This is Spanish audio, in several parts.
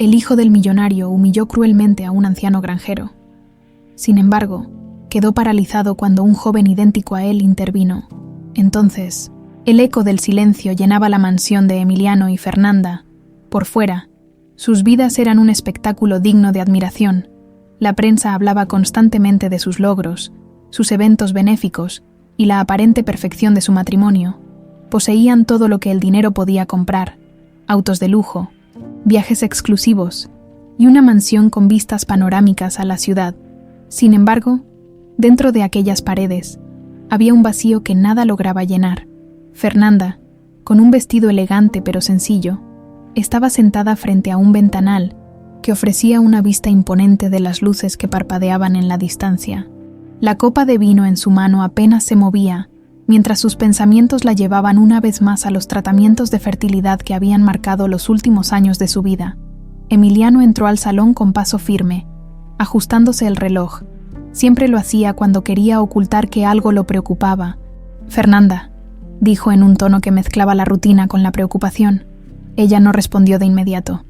El hijo del millonario humilló cruelmente a un anciano granjero. Sin embargo, quedó paralizado cuando un joven idéntico a él intervino. Entonces, el eco del silencio llenaba la mansión de Emiliano y Fernanda. Por fuera, sus vidas eran un espectáculo digno de admiración. La prensa hablaba constantemente de sus logros, sus eventos benéficos y la aparente perfección de su matrimonio. Poseían todo lo que el dinero podía comprar: autos de lujo, viajes exclusivos y una mansión con vistas panorámicas a la ciudad. Sin embargo, dentro de aquellas paredes, había un vacío que nada lograba llenar. Fernanda, con un vestido elegante pero sencillo, estaba sentada frente a un ventanal que ofrecía una vista imponente de las luces que parpadeaban en la distancia. La copa de vino en su mano apenas se movía, mientras sus pensamientos la llevaban una vez más a los tratamientos de fertilidad que habían marcado los últimos años de su vida. Emiliano entró al salón con paso firme, ajustándose el reloj. Siempre lo hacía cuando quería ocultar que algo lo preocupaba. «Fernanda», dijo en un tono que mezclaba la rutina con la preocupación. Ella no respondió de inmediato.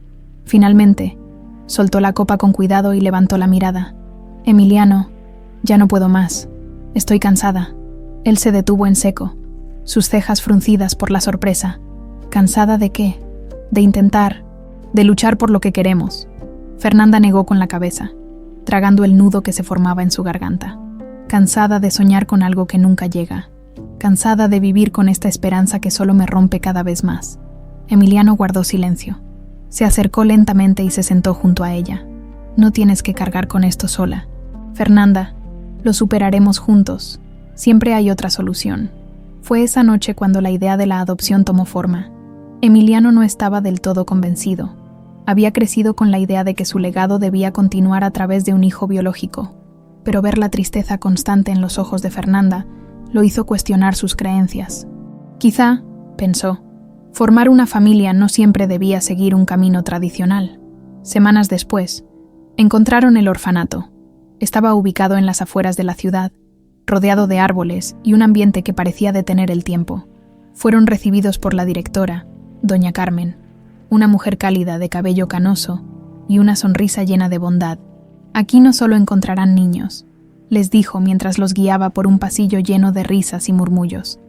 Finalmente, soltó la copa con cuidado y levantó la mirada. «Emiliano, ya no puedo más. Estoy cansada». Él se detuvo en seco, sus cejas fruncidas por la sorpresa. ¿Cansada de qué? De intentar, de luchar por lo que queremos. Fernanda negó con la cabeza, tragando el nudo que se formaba en su garganta. Cansada de soñar con algo que nunca llega. Cansada de vivir con esta esperanza que solo me rompe cada vez más. Emiliano guardó silencio. Se acercó lentamente y se sentó junto a ella. «No tienes que cargar con esto sola. Fernanda, lo superaremos juntos. Siempre hay otra solución». Fue esa noche cuando la idea de la adopción tomó forma. Emiliano no estaba del todo convencido. Había crecido con la idea de que su legado debía continuar a través de un hijo biológico, pero ver la tristeza constante en los ojos de Fernanda lo hizo cuestionar sus creencias. Quizá, pensó, formar una familia no siempre debía seguir un camino tradicional. Semanas después, encontraron el orfanato. Estaba ubicado en las afueras de la ciudad, rodeado de árboles y un ambiente que parecía detener el tiempo. Fueron recibidos por la directora, doña Carmen, una mujer cálida de cabello canoso y una sonrisa llena de bondad. «Aquí no solo encontrarán niños», les dijo mientras los guiaba por un pasillo lleno de risas y murmullos.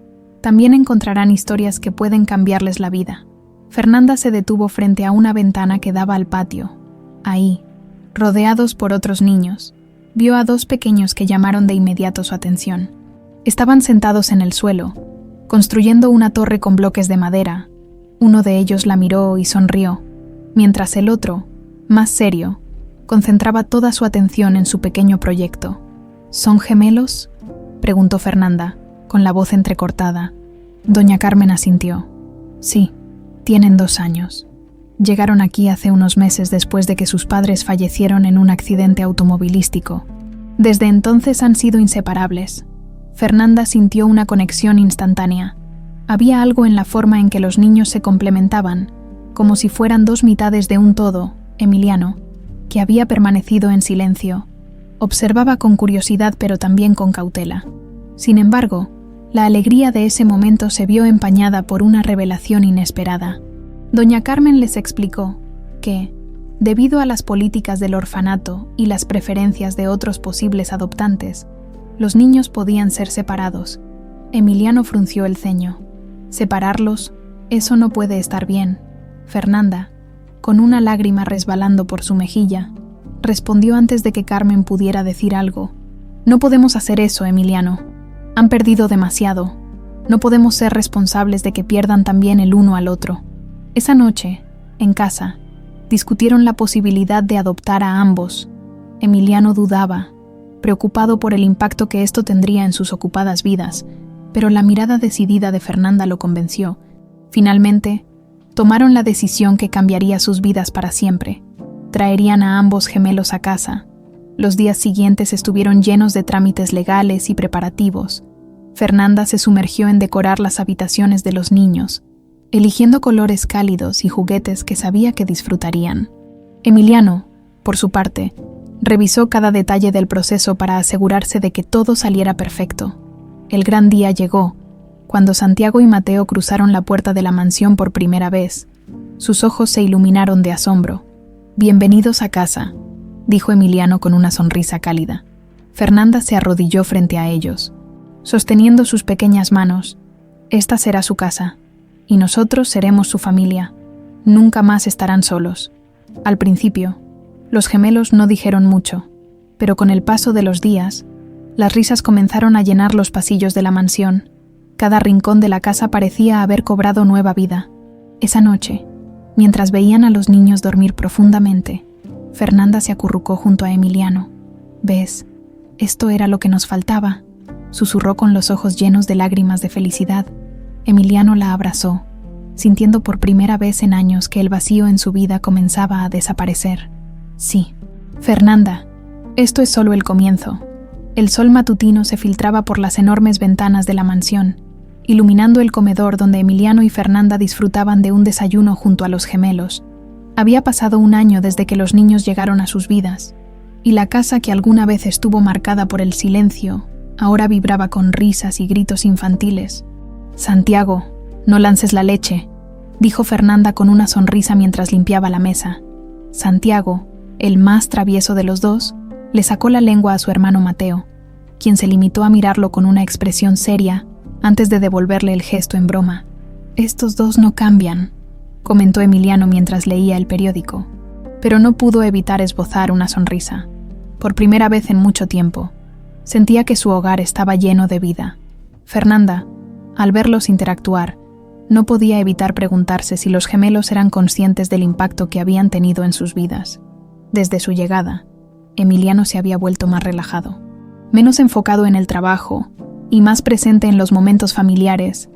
«También encontrarán historias que pueden cambiarles la vida». Fernanda se detuvo frente a una ventana que daba al patio. Ahí, rodeados por otros niños, vio a dos pequeños que llamaron de inmediato su atención. Estaban sentados en el suelo, construyendo una torre con bloques de madera. Uno de ellos la miró y sonrió, mientras el otro, más serio, concentraba toda su atención en su pequeño proyecto. «¿Son gemelos?», preguntó Fernanda, con la voz entrecortada. Doña Carmen asintió. «Sí, tienen 2 años. Llegaron aquí hace unos meses después de que sus padres fallecieron en un accidente automovilístico. Desde entonces han sido inseparables». Fernanda sintió una conexión instantánea. Había algo en la forma en que los niños se complementaban, como si fueran 2 mitades de un todo. Emiliano, que había permanecido en silencio, observaba con curiosidad pero también con cautela. Sin embargo, la alegría de ese momento se vio empañada por una revelación inesperada. Doña Carmen les explicó que, debido a las políticas del orfanato y las preferencias de otros posibles adoptantes, los niños podían ser separados. Emiliano frunció el ceño. «¿Separarlos? Eso no puede estar bien». Fernanda, con una lágrima resbalando por su mejilla, respondió antes de que Carmen pudiera decir algo. «No podemos hacer eso, Emiliano. Han perdido demasiado. No podemos ser responsables de que pierdan también el uno al otro». Esa noche, en casa, discutieron la posibilidad de adoptar a ambos. Emiliano dudaba, preocupado por el impacto que esto tendría en sus ocupadas vidas, pero la mirada decidida de Fernanda lo convenció. Finalmente, tomaron la decisión que cambiaría sus vidas para siempre. Traerían a ambos gemelos a casa. Los días siguientes estuvieron llenos de trámites legales y preparativos. Fernanda se sumergió en decorar las habitaciones de los niños, eligiendo colores cálidos y juguetes que sabía que disfrutarían. Emiliano, por su parte, revisó cada detalle del proceso para asegurarse de que todo saliera perfecto. El gran día llegó, cuando Santiago y Mateo cruzaron la puerta de la mansión por primera vez. Sus ojos se iluminaron de asombro. Bienvenidos a casa, dijo Emiliano con una sonrisa cálida. Fernanda se arrodilló frente a ellos, sosteniendo sus pequeñas manos. Esta será su casa, y nosotros seremos su familia. Nunca más estarán solos. Al principio, los gemelos no dijeron mucho, pero con el paso de los días, las risas comenzaron a llenar los pasillos de la mansión. Cada rincón de la casa parecía haber cobrado nueva vida. Esa noche, mientras veían a los niños dormir profundamente, Fernanda se acurrucó junto a Emiliano. «¿Ves? Esto era lo que nos faltaba», susurró con los ojos llenos de lágrimas de felicidad. Emiliano la abrazó, sintiendo por primera vez en años que el vacío en su vida comenzaba a desaparecer. «Sí, Fernanda, esto es solo el comienzo». El sol matutino se filtraba por las enormes ventanas de la mansión, iluminando el comedor donde Emiliano y Fernanda disfrutaban de un desayuno junto a los gemelos. Había pasado un año desde que los niños llegaron a sus vidas, y la casa que alguna vez estuvo marcada por el silencio, ahora vibraba con risas y gritos infantiles. «Santiago, no lances la leche», dijo Fernanda con una sonrisa mientras limpiaba la mesa. Santiago, el más travieso de los dos, le sacó la lengua a su hermano Mateo, quien se limitó a mirarlo con una expresión seria antes de devolverle el gesto en broma. «Estos dos no cambian», comentó Emiliano mientras leía el periódico, pero no pudo evitar esbozar una sonrisa. Por primera vez en mucho tiempo, sentía que su hogar estaba lleno de vida. Fernanda, al verlos interactuar, no podía evitar preguntarse si los gemelos eran conscientes del impacto que habían tenido en sus vidas. Desde su llegada, Emiliano se había vuelto más relajado, menos enfocado en el trabajo y más presente en los momentos familiares.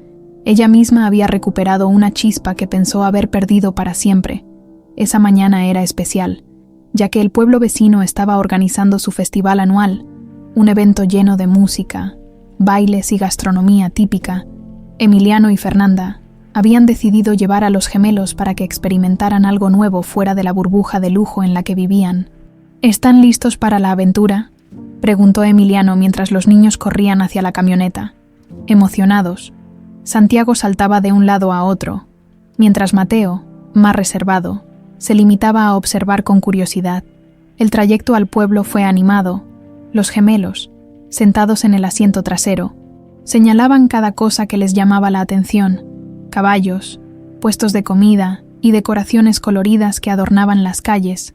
Ella misma había recuperado una chispa que pensó haber perdido para siempre. Esa mañana era especial, ya que el pueblo vecino estaba organizando su festival anual, un evento lleno de música, bailes y gastronomía típica. Emiliano y Fernanda habían decidido llevar a los gemelos para que experimentaran algo nuevo fuera de la burbuja de lujo en la que vivían. «¿Están listos para la aventura?», preguntó Emiliano mientras los niños corrían hacia la camioneta. Emocionados, Santiago saltaba de un lado a otro, mientras Mateo, más reservado, se limitaba a observar con curiosidad. El trayecto al pueblo fue animado. Los gemelos, sentados en el asiento trasero, señalaban cada cosa que les llamaba la atención: caballos, puestos de comida y decoraciones coloridas que adornaban las calles.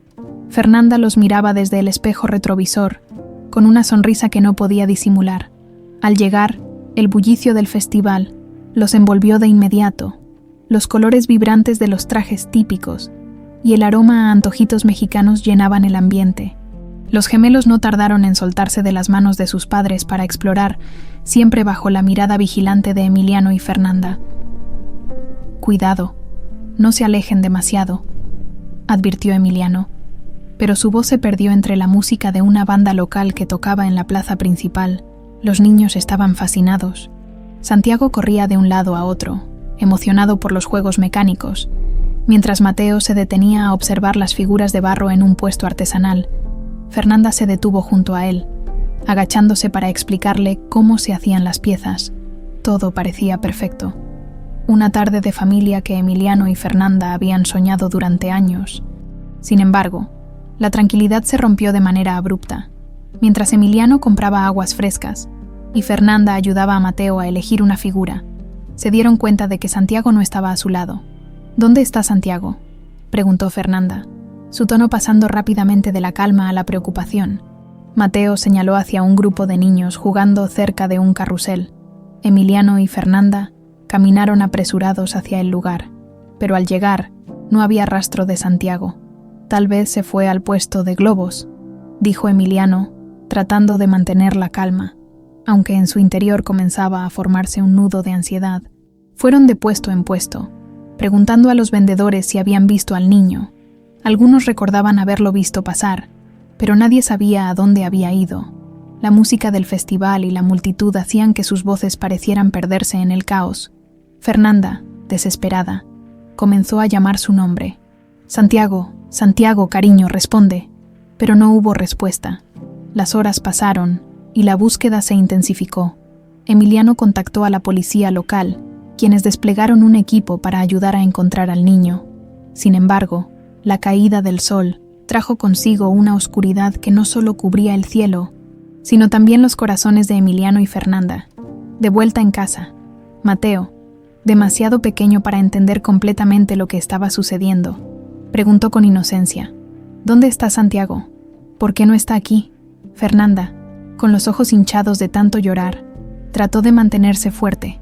Fernanda los miraba desde el espejo retrovisor, con una sonrisa que no podía disimular. Al llegar, el bullicio del festival los envolvió de inmediato. Los colores vibrantes de los trajes típicos y el aroma a antojitos mexicanos llenaban el ambiente. Los gemelos no tardaron en soltarse de las manos de sus padres para explorar, siempre bajo la mirada vigilante de Emiliano y Fernanda. «Cuidado, no se alejen demasiado», advirtió Emiliano, pero su voz se perdió entre la música de una banda local que tocaba en la plaza principal. Los niños estaban fascinados. Santiago corría de un lado a otro, emocionado por los juegos mecánicos, mientras Mateo se detenía a observar las figuras de barro en un puesto artesanal. Fernanda se detuvo junto a él, agachándose para explicarle cómo se hacían las piezas. Todo parecía perfecto. Una tarde de familia que Emiliano y Fernanda habían soñado durante años. Sin embargo, la tranquilidad se rompió de manera abrupta. Mientras Emiliano compraba aguas frescas y Fernanda ayudaba a Mateo a elegir una figura, se dieron cuenta de que Santiago no estaba a su lado. «¿Dónde está Santiago?», preguntó Fernanda, su tono pasando rápidamente de la calma a la preocupación. Mateo señaló hacia un grupo de niños jugando cerca de un carrusel. Emiliano y Fernanda caminaron apresurados hacia el lugar, pero al llegar no había rastro de Santiago. «Tal vez se fue al puesto de globos», dijo Emiliano, tratando de mantener la calma, aunque en su interior comenzaba a formarse un nudo de ansiedad. Fueron de puesto en puesto, preguntando a los vendedores si habían visto al niño. Algunos recordaban haberlo visto pasar, pero nadie sabía a dónde había ido. La música del festival y la multitud hacían que sus voces parecieran perderse en el caos. Fernanda, desesperada, comenzó a llamar su nombre. «Santiago, Santiago, cariño, responde». Pero no hubo respuesta. Las horas pasaron y la búsqueda se intensificó. Emiliano contactó a la policía local, quienes desplegaron un equipo para ayudar a encontrar al niño. Sin embargo, La caída del sol trajo consigo una oscuridad que no solo cubría el cielo, sino también los corazones de Emiliano y Fernanda. De vuelta en casa, Mateo, demasiado pequeño para entender completamente lo que estaba sucediendo, preguntó con inocencia: ¿Dónde está Santiago? ¿Por qué no está aquí? Fernanda, con los ojos hinchados de tanto llorar, trató de mantenerse fuerte.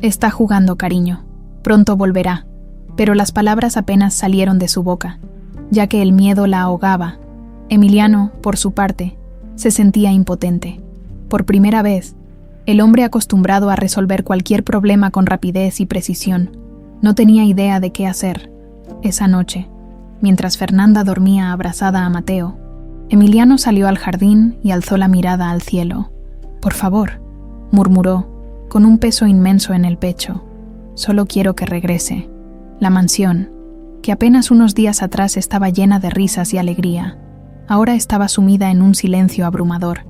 Está jugando, cariño. Pronto volverá. Pero las palabras apenas salieron de su boca, ya que el miedo la ahogaba. Emiliano, por su parte, se sentía impotente. Por primera vez, el hombre acostumbrado a resolver cualquier problema con rapidez y precisión, no tenía idea de qué hacer. Esa noche, mientras Fernanda dormía abrazada a Mateo, Emiliano salió al jardín y alzó la mirada al cielo. «Por favor», murmuró, con un peso inmenso en el pecho, «solo quiero que regrese». La mansión, que apenas unos días atrás estaba llena de risas y alegría, ahora estaba sumida en un silencio abrumador.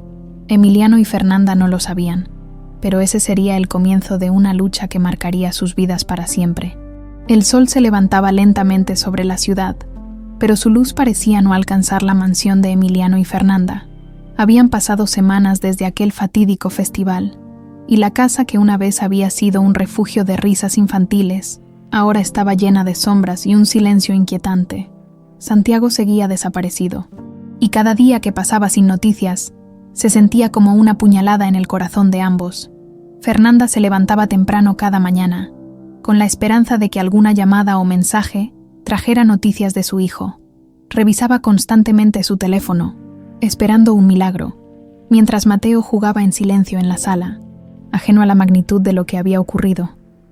Emiliano y Fernanda no lo sabían, pero ese sería el comienzo de una lucha que marcaría sus vidas para siempre. El sol se levantaba lentamente sobre la ciudad, pero su luz parecía no alcanzar la mansión de Emiliano y Fernanda. Habían pasado semanas desde aquel fatídico festival, y la casa que una vez había sido un refugio de risas infantiles, ahora estaba llena de sombras y un silencio inquietante. Santiago seguía desaparecido, y cada día que pasaba sin noticias, se sentía como una puñalada en el corazón de ambos. Fernanda se levantaba temprano cada mañana, con la esperanza de que alguna llamada o mensaje trajera noticias de su hijo. Revisaba constantemente su teléfono, esperando un milagro, mientras Mateo jugaba en silencio en la sala, ajeno a la magnitud de lo que había ocurrido.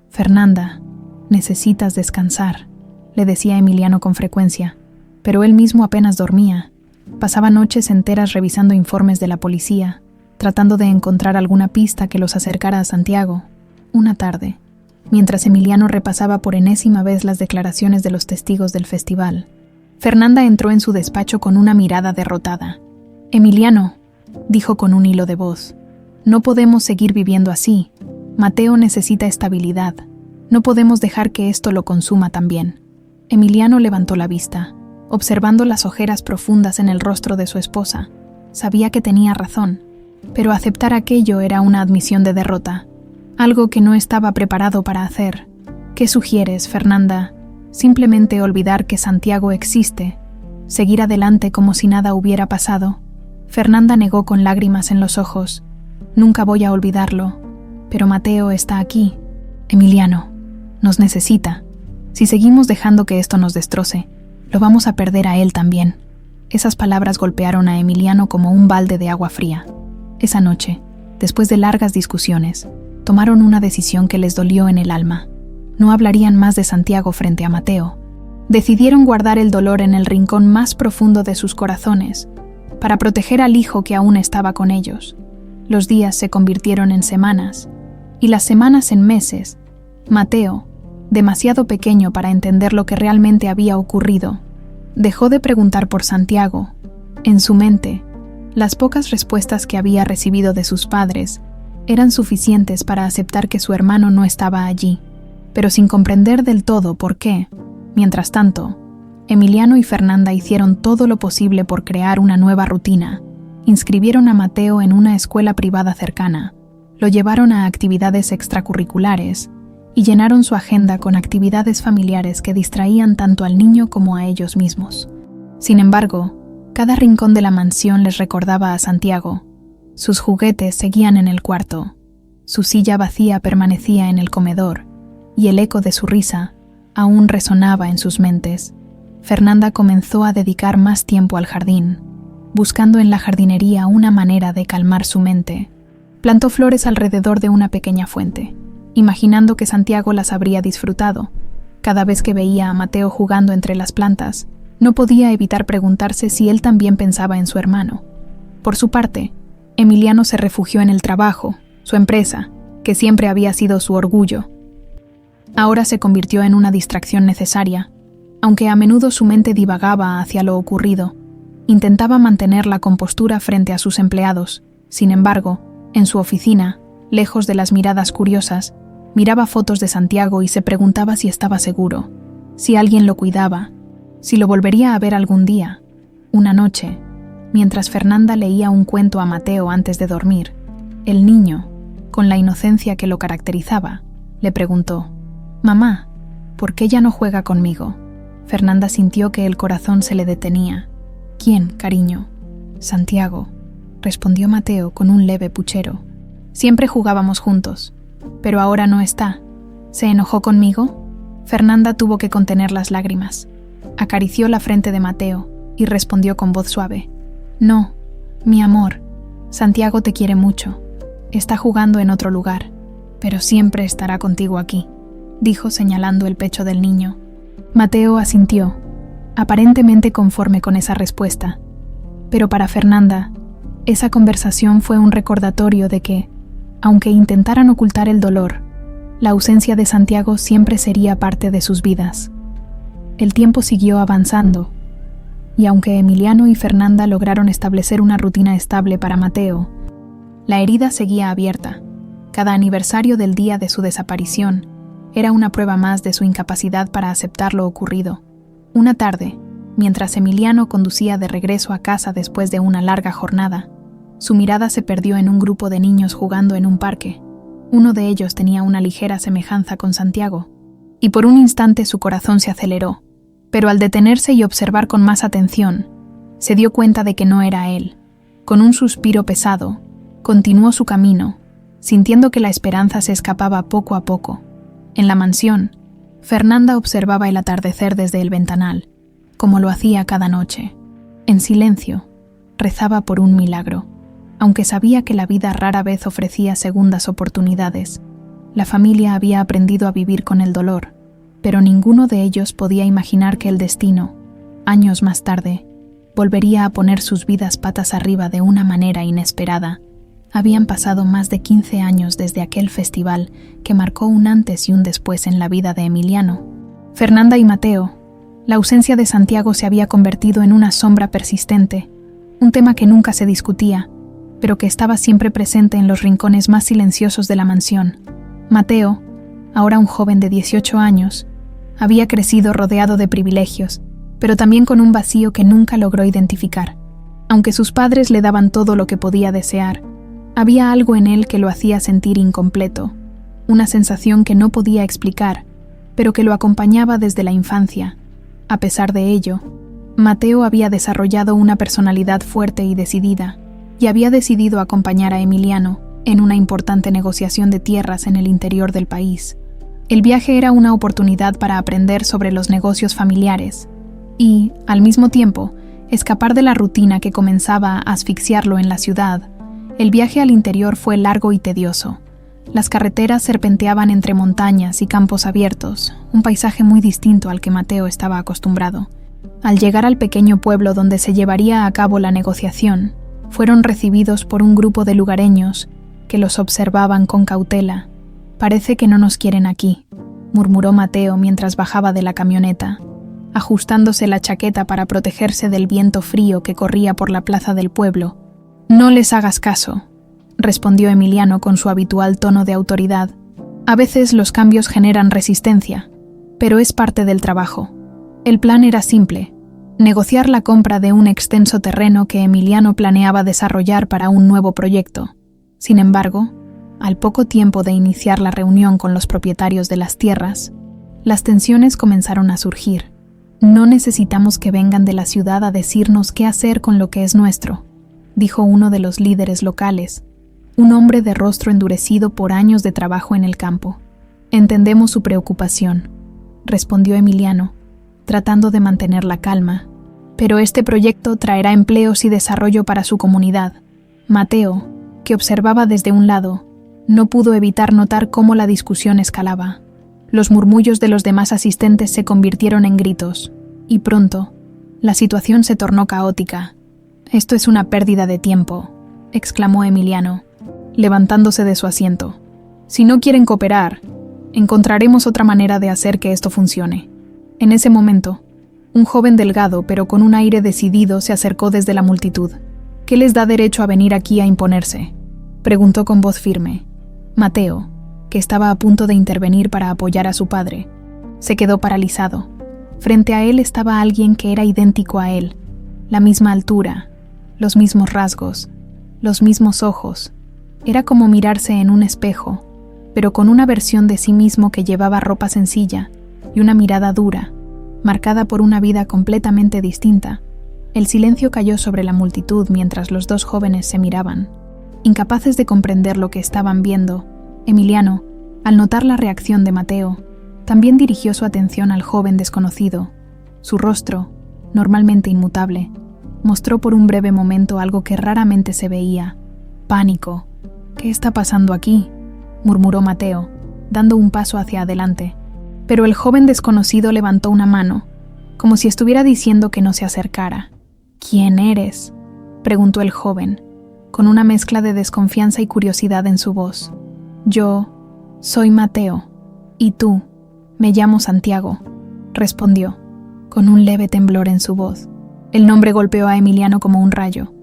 «Fernanda, necesitas descansar», le decía Emiliano con frecuencia, pero él mismo apenas dormía. Pasaba noches enteras revisando informes de la policía, tratando de encontrar alguna pista que los acercara a Santiago. Una tarde, mientras Emiliano repasaba por enésima vez las declaraciones de los testigos del festival, Fernanda entró en su despacho con una mirada derrotada. «Emiliano», dijo con un hilo de voz, «no podemos seguir viviendo así. Mateo necesita estabilidad. No podemos dejar que esto lo consuma también». Emiliano levantó la vista, observando las ojeras profundas en el rostro de su esposa. Sabía que tenía razón, pero aceptar aquello era una admisión de derrota, algo que no estaba preparado para hacer. «¿Qué sugieres, Fernanda? ¿Simplemente olvidar que Santiago existe? ¿Seguir adelante como si nada hubiera pasado?» Fernanda negó con lágrimas en los ojos. «Nunca voy a olvidarlo, pero Mateo está aquí. Emiliano, nos necesita. Si seguimos dejando que esto nos destroce, lo vamos a perder a él también». Esas palabras golpearon a Emiliano como un balde de agua fría. Esa noche, después de largas discusiones, tomaron una decisión que les dolió en el alma. No hablarían más de Santiago frente a Mateo. Decidieron guardar el dolor en el rincón más profundo de sus corazones, para proteger al hijo que aún estaba con ellos. Los días se convirtieron en semanas, y las semanas en meses. Mateo, demasiado pequeño para entender lo que realmente había ocurrido, dejó de preguntar por Santiago. En su mente, las pocas respuestas que había recibido de sus padres eran suficientes para aceptar que su hermano no estaba allí, pero sin comprender del todo por qué. Mientras tanto, Emiliano y Fernanda hicieron todo lo posible por crear una nueva rutina. Inscribieron a Mateo en una escuela privada cercana, lo llevaron a actividades extracurriculares y llenaron su agenda con actividades familiares que distraían tanto al niño como a ellos mismos. Sin embargo, cada rincón de la mansión les recordaba a Santiago. Sus juguetes seguían en el cuarto, su silla vacía permanecía en el comedor, y el eco de su risa aún resonaba en sus mentes. Fernanda comenzó a dedicar más tiempo al jardín, buscando en la jardinería una manera de calmar su mente. Plantó flores alrededor de una pequeña fuente, imaginando que Santiago las habría disfrutado. Cada vez que veía a Mateo jugando entre las plantas, no podía evitar preguntarse si él también pensaba en su hermano. Por su parte, Emiliano se refugió en el trabajo, su empresa, que siempre había sido su orgullo. Ahora se convirtió en una distracción necesaria, aunque a menudo su mente divagaba hacia lo ocurrido. Intentaba mantener la compostura frente a sus empleados. Sin embargo, en su oficina, lejos de las miradas curiosas, miraba fotos de Santiago y se preguntaba si estaba seguro, si alguien lo cuidaba. si lo volvería a ver algún día. Una noche, mientras Fernanda leía un cuento a Mateo antes de dormir, el niño, con la inocencia que lo caracterizaba, le preguntó: «Mamá, ¿por qué ya no juega conmigo?». Fernanda sintió que el corazón se le detenía. «¿Quién, cariño?». «Santiago», respondió Mateo con un leve puchero. «Siempre jugábamos juntos, pero ahora no está. ¿Se enojó conmigo?». Fernanda tuvo que contener las lágrimas. Acarició la frente de Mateo y respondió con voz suave: «No, mi amor, Santiago te quiere mucho. Está jugando en otro lugar, pero siempre estará contigo aquí», dijo señalando el pecho del niño. Mateo asintió, aparentemente conforme con esa respuesta, pero para Fernanda, esa conversación fue un recordatorio de que, aunque intentaran ocultar el dolor, la ausencia de Santiago siempre sería parte de sus vidas. El tiempo siguió avanzando, y aunque Emiliano y Fernanda lograron establecer una rutina estable para Mateo, la herida seguía abierta. Cada aniversario del día de su desaparición era una prueba más de su incapacidad para aceptar lo ocurrido. Una tarde, mientras Emiliano conducía de regreso a casa después de una larga jornada, su mirada se perdió en un grupo de niños jugando en un parque. Uno de ellos tenía una ligera semejanza con Santiago, y por un instante su corazón se aceleró, pero al detenerse y observar con más atención, se dio cuenta de que no era él. Con un suspiro pesado, continuó su camino, sintiendo que la esperanza se escapaba poco a poco. En la mansión, Fernanda observaba el atardecer desde el ventanal, como lo hacía cada noche. En silencio, rezaba por un milagro. Aunque sabía que la vida rara vez ofrecía segundas oportunidades, la familia había aprendido a vivir con el dolor, pero ninguno de ellos podía imaginar que el destino, años más tarde, volvería a poner sus vidas patas arriba de una manera inesperada. Habían pasado más de 15 años desde aquel festival que marcó un antes y un después en la vida de Emiliano. Fernanda y Mateo, la ausencia de Santiago se había convertido en una sombra persistente, un tema que nunca se discutía, pero que estaba siempre presente en los rincones más silenciosos de la mansión. Mateo, ahora un joven de 18 años, había crecido rodeado de privilegios, pero también con un vacío que nunca logró identificar. Aunque sus padres le daban todo lo que podía desear, había algo en él que lo hacía sentir incompleto, una sensación que no podía explicar, pero que lo acompañaba desde la infancia. A pesar de ello, Mateo había desarrollado una personalidad fuerte y decidida, y había decidido acompañar a Emiliano en una importante negociación de tierras en el interior del país. El viaje era una oportunidad para aprender sobre los negocios familiares y, al mismo tiempo, escapar de la rutina que comenzaba a asfixiarlo en la ciudad. El viaje al interior fue largo y tedioso. Las carreteras serpenteaban entre montañas y campos abiertos, un paisaje muy distinto al que Mateo estaba acostumbrado. Al llegar al pequeño pueblo donde se llevaría a cabo la negociación, fueron recibidos por un grupo de lugareños que los observaban con cautela. «Parece que no nos quieren aquí», murmuró Mateo mientras bajaba de la camioneta, ajustándose la chaqueta para protegerse del viento frío que corría por la plaza del pueblo. «No les hagas caso», respondió Emiliano con su habitual tono de autoridad. «A veces los cambios generan resistencia, pero es parte del trabajo». El plan era simple: negociar la compra de un extenso terreno que Emiliano planeaba desarrollar para un nuevo proyecto. Sin embargo, al poco tiempo de iniciar la reunión con los propietarios de las tierras, las tensiones comenzaron a surgir. «No necesitamos que vengan de la ciudad a decirnos qué hacer con lo que es nuestro», dijo uno de los líderes locales, un hombre de rostro endurecido por años de trabajo en el campo. «Entendemos su preocupación», respondió Emiliano, tratando de mantener la calma, «pero este proyecto traerá empleos y desarrollo para su comunidad». Mateo, que observaba desde un lado, no pudo evitar notar cómo la discusión escalaba. Los murmullos de los demás asistentes se convirtieron en gritos, y pronto, la situación se tornó caótica. «Esto es una pérdida de tiempo», exclamó Emiliano, levantándose de su asiento. «Si no quieren cooperar, encontraremos otra manera de hacer que esto funcione». En ese momento, un joven delgado pero con un aire decidido se acercó desde la multitud. «¿Qué les da derecho a venir aquí a imponerse?», preguntó con voz firme. Mateo, que estaba a punto de intervenir para apoyar a su padre, se quedó paralizado. Frente a él estaba alguien que era idéntico a él, la misma altura, los mismos rasgos, los mismos ojos. Era como mirarse en un espejo, pero con una versión de sí mismo que llevaba ropa sencilla y una mirada dura, marcada por una vida completamente distinta. El silencio cayó sobre la multitud mientras los dos jóvenes se miraban. Incapaces de comprender lo que estaban viendo, Emiliano, al notar la reacción de Mateo, también dirigió su atención al joven desconocido. Su rostro, normalmente inmutable, mostró por un breve momento algo que raramente se veía: pánico. «¿Qué está pasando aquí?», murmuró Mateo, dando un paso hacia adelante. Pero el joven desconocido levantó una mano, como si estuviera diciendo que no se acercara. «¿Quién eres?», preguntó el joven, con una mezcla de desconfianza y curiosidad en su voz. «Yo soy Mateo. ¿Y tú?». «Me llamo Santiago», respondió, con un leve temblor en su voz. El nombre golpeó a Emiliano como un rayo.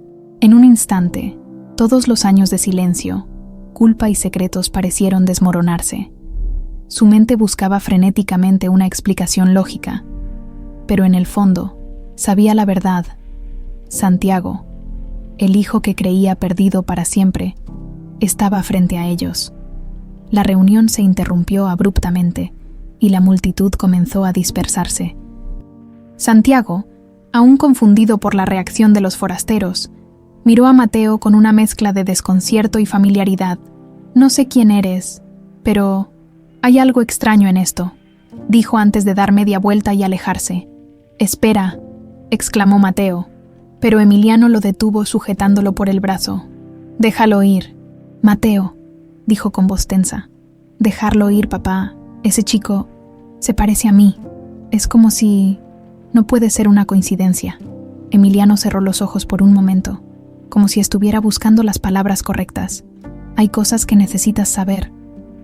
En un instante, todos los años de silencio, culpa y secretos parecieron desmoronarse. Su mente buscaba frenéticamente una explicación lógica, pero en el fondo sabía la verdad. Santiago, el hijo que creía perdido para siempre, estaba frente a ellos. La reunión se interrumpió abruptamente y la multitud comenzó a dispersarse. Santiago, aún confundido por la reacción de los forasteros, miró a Mateo con una mezcla de desconcierto y familiaridad. «No sé quién eres, pero hay algo extraño en esto», dijo antes de dar media vuelta y alejarse. «Espera», exclamó Mateo, pero Emiliano lo detuvo sujetándolo por el brazo. «Déjalo ir». «Mateo», dijo con voz tensa. «Dejarlo ir, papá. Ese chico se parece a mí. Es como si... No puede ser una coincidencia». Emiliano cerró los ojos por un momento, como si estuviera buscando las palabras correctas. «Hay cosas que necesitas saber,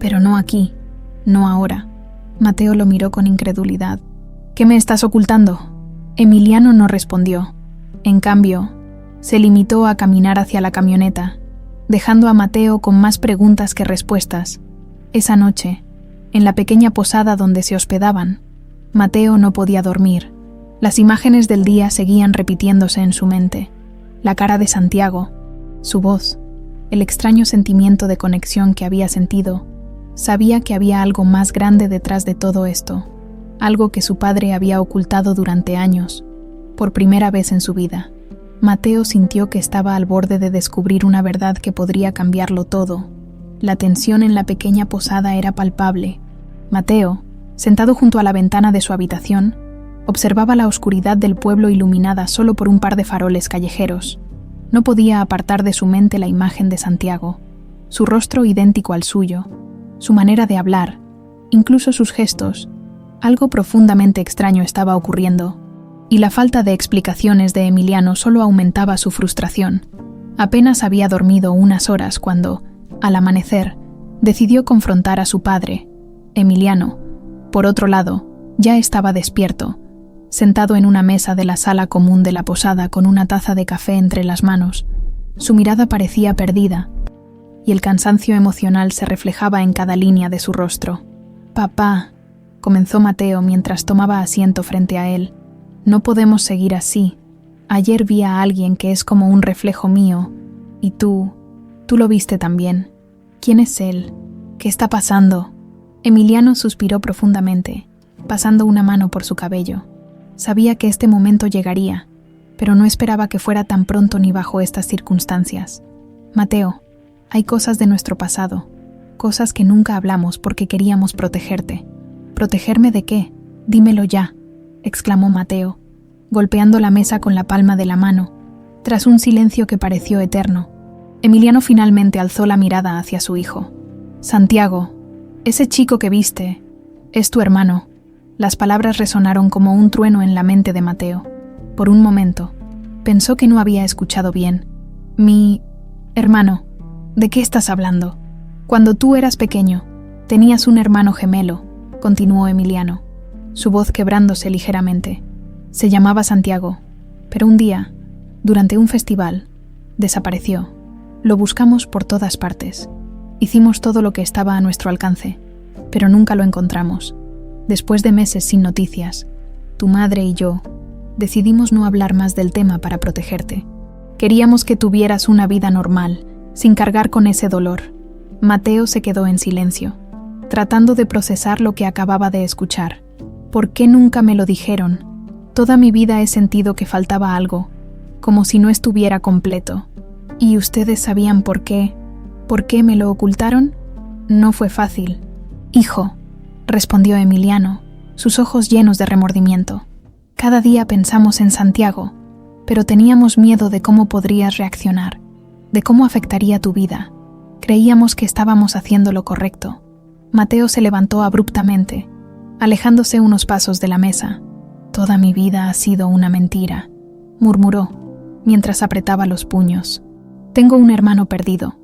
pero no aquí, no ahora». Mateo lo miró con incredulidad. «¿Qué me estás ocultando?». Emiliano no respondió. En cambio, se limitó a caminar hacia la camioneta, dejando a Mateo con más preguntas que respuestas. Esa noche, en la pequeña posada donde se hospedaban, Mateo no podía dormir. Las imágenes del día seguían repitiéndose en su mente. La cara de Santiago, su voz, el extraño sentimiento de conexión que había sentido. Sabía que había algo más grande detrás de todo esto, algo que su padre había ocultado durante años. Por primera vez en su vida, Mateo sintió que estaba al borde de descubrir una verdad que podría cambiarlo todo. La tensión en la pequeña posada era palpable. Mateo, sentado junto a la ventana de su habitación, observaba la oscuridad del pueblo iluminada solo por un par de faroles callejeros. No podía apartar de su mente la imagen de Santiago, su rostro idéntico al suyo, su manera de hablar, incluso sus gestos. Algo profundamente extraño estaba ocurriendo, y la falta de explicaciones de Emiliano solo aumentaba su frustración. Apenas había dormido unas horas cuando, al amanecer, decidió confrontar a su padre. Emiliano, por otro lado, ya estaba despierto, sentado en una mesa de la sala común de la posada con una taza de café entre las manos. Su mirada parecía perdida, y el cansancio emocional se reflejaba en cada línea de su rostro. «Papá», comenzó Mateo mientras tomaba asiento frente a él, «no podemos seguir así. Ayer vi a alguien que es como un reflejo mío, y tú lo viste también. ¿Quién es él? ¿Qué está pasando?». Emiliano suspiró profundamente, pasando una mano por su cabello. Sabía que este momento llegaría, pero no esperaba que fuera tan pronto ni bajo estas circunstancias. «Mateo, hay cosas de nuestro pasado, cosas que nunca hablamos porque queríamos protegerte». «¿Protegerme de qué? Dímelo ya», exclamó Mateo, golpeando la mesa con la palma de la mano. Tras un silencio que pareció eterno, Emiliano finalmente alzó la mirada hacia su hijo. «Santiago, ese chico que viste, es tu hermano». Las palabras resonaron como un trueno en la mente de Mateo. Por un momento, pensó que no había escuchado bien. «Mi hermano, ¿de qué estás hablando? Cuando tú eras pequeño, tenías un hermano gemelo», continuó Emiliano, su voz quebrándose ligeramente. «Se llamaba Santiago, pero un día, durante un festival, desapareció. Lo buscamos por todas partes. Hicimos todo lo que estaba a nuestro alcance, pero nunca lo encontramos. Después de meses sin noticias, Tu madre y yo decidimos no hablar más del tema para protegerte. Queríamos que tuvieras una vida normal, sin cargar con ese dolor. Mateo se quedó en silencio, tratando de procesar lo que acababa de escuchar. ¿Por qué nunca me lo dijeron? Toda mi vida he sentido que faltaba algo, como si no estuviera completo. ¿Y ustedes sabían por qué? ¿Por qué me lo ocultaron? No fue fácil. Hijo, respondió Emiliano, sus ojos llenos de remordimiento. Cada día pensamos en Santiago, pero teníamos miedo de cómo podrías reaccionar, de cómo afectaría tu vida. Creíamos que estábamos haciendo lo correcto. Mateo se levantó abruptamente, alejándose unos pasos de la mesa. Toda mi vida ha sido una mentira, murmuró, mientras apretaba los puños. Tengo un hermano perdido,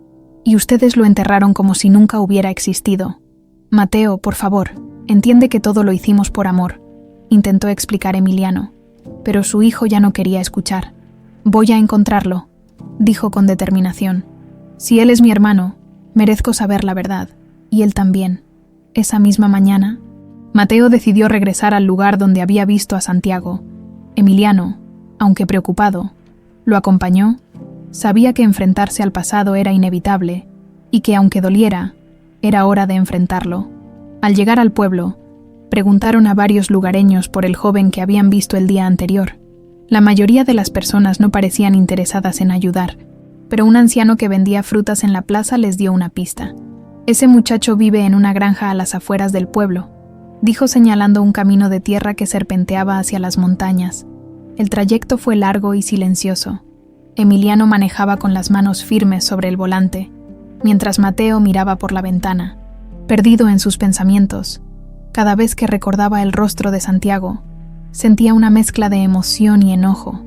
y ustedes lo enterraron como si nunca hubiera existido. Mateo, por favor, entiende que todo lo hicimos por amor, intentó explicar Emiliano, pero su hijo ya no quería escuchar. Voy a encontrarlo, dijo con determinación. Si él es mi hermano, merezco saber la verdad, y él también. Esa misma mañana, Mateo decidió regresar al lugar donde había visto a Santiago. Emiliano, aunque preocupado, lo acompañó. Sabía que enfrentarse al pasado era inevitable y que, aunque doliera, era hora de enfrentarlo. Al llegar al pueblo, preguntaron a varios lugareños por el joven que habían visto el día anterior. La mayoría de las personas no parecían interesadas en ayudar, pero un anciano que vendía frutas en la plaza les dio una pista. Ese muchacho vive en una granja a las afueras del pueblo, dijo señalando un camino de tierra que serpenteaba hacia las montañas. El trayecto fue largo y silencioso. Emiliano manejaba con las manos firmes sobre el volante, mientras Mateo miraba por la ventana, perdido en sus pensamientos. Cada vez que recordaba el rostro de Santiago, sentía una mezcla de emoción y enojo.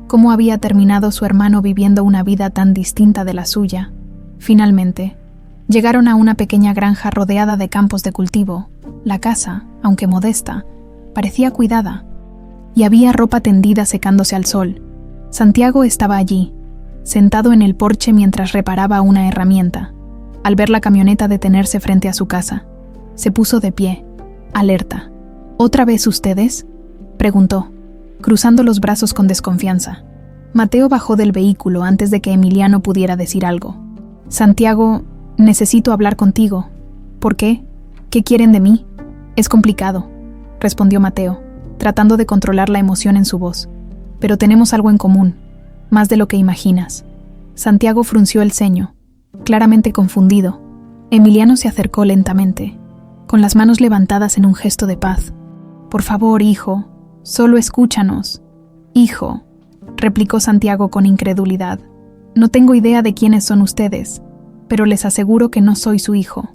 ¿Cómo había terminado su hermano viviendo una vida tan distinta de la suya? Finalmente, llegaron a una pequeña granja rodeada de campos de cultivo. La casa, aunque modesta, parecía cuidada, y había ropa tendida secándose al sol. Santiago estaba allí, sentado en el porche mientras reparaba una herramienta. Al ver la camioneta detenerse frente a su casa, se puso de pie, alerta. ¿Otra vez ustedes?, preguntó, cruzando los brazos con desconfianza. Mateo bajó del vehículo antes de que Emiliano pudiera decir algo. Santiago, necesito hablar contigo. ¿Por qué? ¿Qué quieren de mí? Es complicado, respondió Mateo, tratando de controlar la emoción en su voz. Pero tenemos algo en común, más de lo que imaginas. Santiago frunció el ceño, claramente confundido. Emiliano se acercó lentamente, con las manos levantadas en un gesto de paz. Por favor, hijo, solo escúchanos. Hijo, replicó Santiago con incredulidad. No tengo idea de quiénes son ustedes, pero les aseguro que no soy su hijo.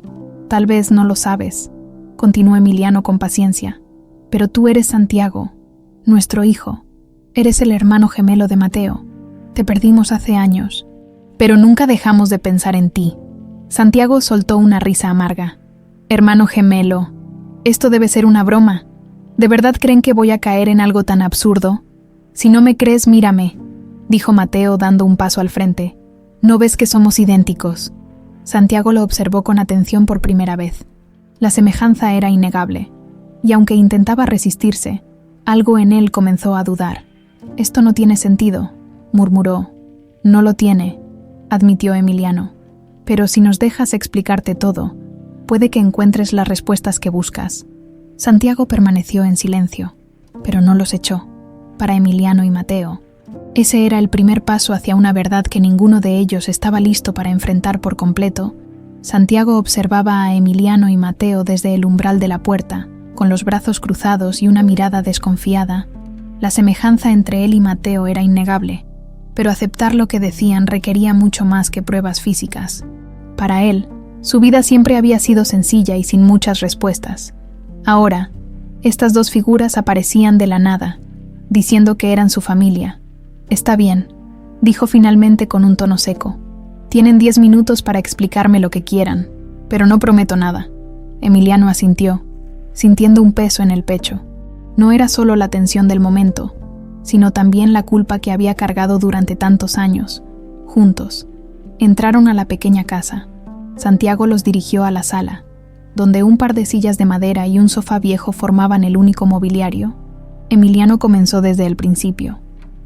Tal vez no lo sabes, continuó Emiliano con paciencia, pero tú eres Santiago, nuestro hijo. Eres el hermano gemelo de Mateo. Te perdimos hace años, pero nunca dejamos de pensar en ti. Santiago soltó una risa amarga. Hermano gemelo, esto debe ser una broma. ¿De verdad creen que voy a caer en algo tan absurdo? Si no me crees, mírame, dijo Mateo dando un paso al frente. ¿No ves que somos idénticos? Santiago lo observó con atención por primera vez. La semejanza era innegable, y aunque intentaba resistirse, algo en él comenzó a dudar. Esto no tiene sentido, murmuró. No lo tiene, admitió Emiliano. Pero si nos dejas explicarte todo, puede que encuentres las respuestas que buscas. Santiago permaneció en silencio, pero no los echó. Para Emiliano y Mateo, ese era el primer paso hacia una verdad que ninguno de ellos estaba listo para enfrentar por completo. Santiago observaba a Emiliano y Mateo desde el umbral de la puerta, con los brazos cruzados y una mirada desconfiada. La semejanza entre él y Mateo era innegable, pero aceptar lo que decían requería mucho más que pruebas físicas. Para él, su vida siempre había sido sencilla y sin muchas respuestas. Ahora, estas dos figuras aparecían de la nada, diciendo que eran su familia. Está bien, dijo finalmente con un tono seco. Tienen 10 minutos para explicarme lo que quieran, pero no prometo nada. Emiliano asintió, sintiendo un peso en el pecho. No era solo la tensión del momento, sino también la culpa que había cargado durante tantos años. Juntos, entraron a la pequeña casa. Santiago los dirigió a la sala, donde un par de sillas de madera y un sofá viejo formaban el único mobiliario. Emiliano comenzó desde el principio,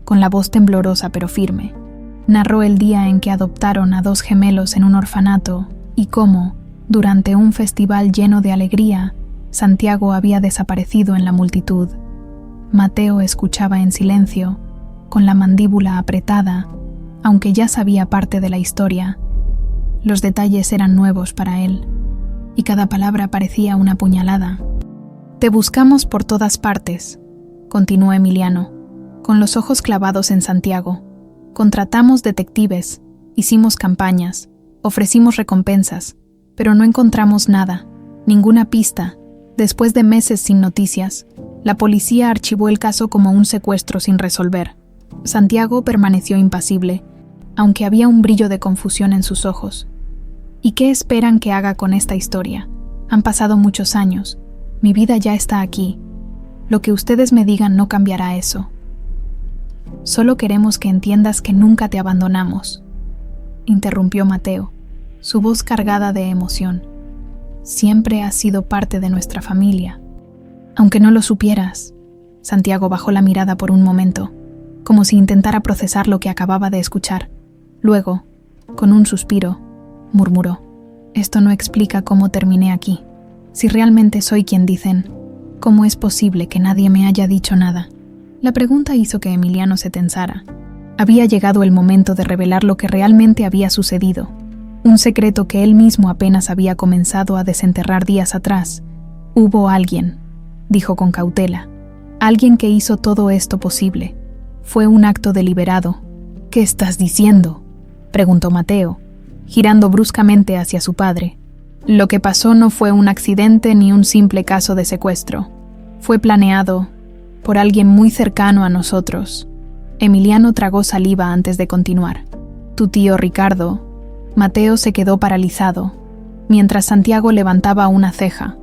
con la voz temblorosa pero firme. Narró el día en que adoptaron a 2 gemelos en un orfanato y cómo, durante un festival lleno de alegría, Santiago había desaparecido en la multitud. Mateo escuchaba en silencio, con la mandíbula apretada, aunque ya sabía parte de la historia. Los detalles eran nuevos para él, y cada palabra parecía una puñalada. «Te buscamos por todas partes», continuó Emiliano, con los ojos clavados en Santiago. «Contratamos detectives, hicimos campañas, ofrecimos recompensas, pero no encontramos nada, ninguna pista. Después de meses sin noticias, la policía archivó el caso como un secuestro sin resolver». Santiago permaneció impasible, aunque había un brillo de confusión en sus ojos. «¿Y qué esperan que haga con esta historia? Han pasado muchos años. Mi vida ya está aquí. Lo que ustedes me digan no cambiará eso. Solo queremos que entiendas que nunca te abandonamos», interrumpió Mateo, su voz cargada de emoción. «Siempre has sido parte de nuestra familia. Aunque no lo supieras». Santiago bajó la mirada por un momento, como si intentara procesar lo que acababa de escuchar. Luego, con un suspiro, murmuró: «Esto no explica cómo terminé aquí. Si realmente soy quien dicen, ¿cómo es posible que nadie me haya dicho nada?». La pregunta hizo que Emiliano se tensara. Había llegado el momento de revelar lo que realmente había sucedido, un secreto que él mismo apenas había comenzado a desenterrar días atrás. «Hubo alguien», dijo con cautela, «alguien que hizo todo esto posible. Fue un acto deliberado». «¿Qué estás diciendo?», preguntó Mateo, girando bruscamente hacia su padre. «Lo que pasó no fue un accidente ni un simple caso de secuestro. Fue planeado por alguien muy cercano a nosotros». Emiliano tragó saliva antes de continuar. «Tu tío Ricardo». Mateo se quedó paralizado, mientras Santiago levantaba una ceja,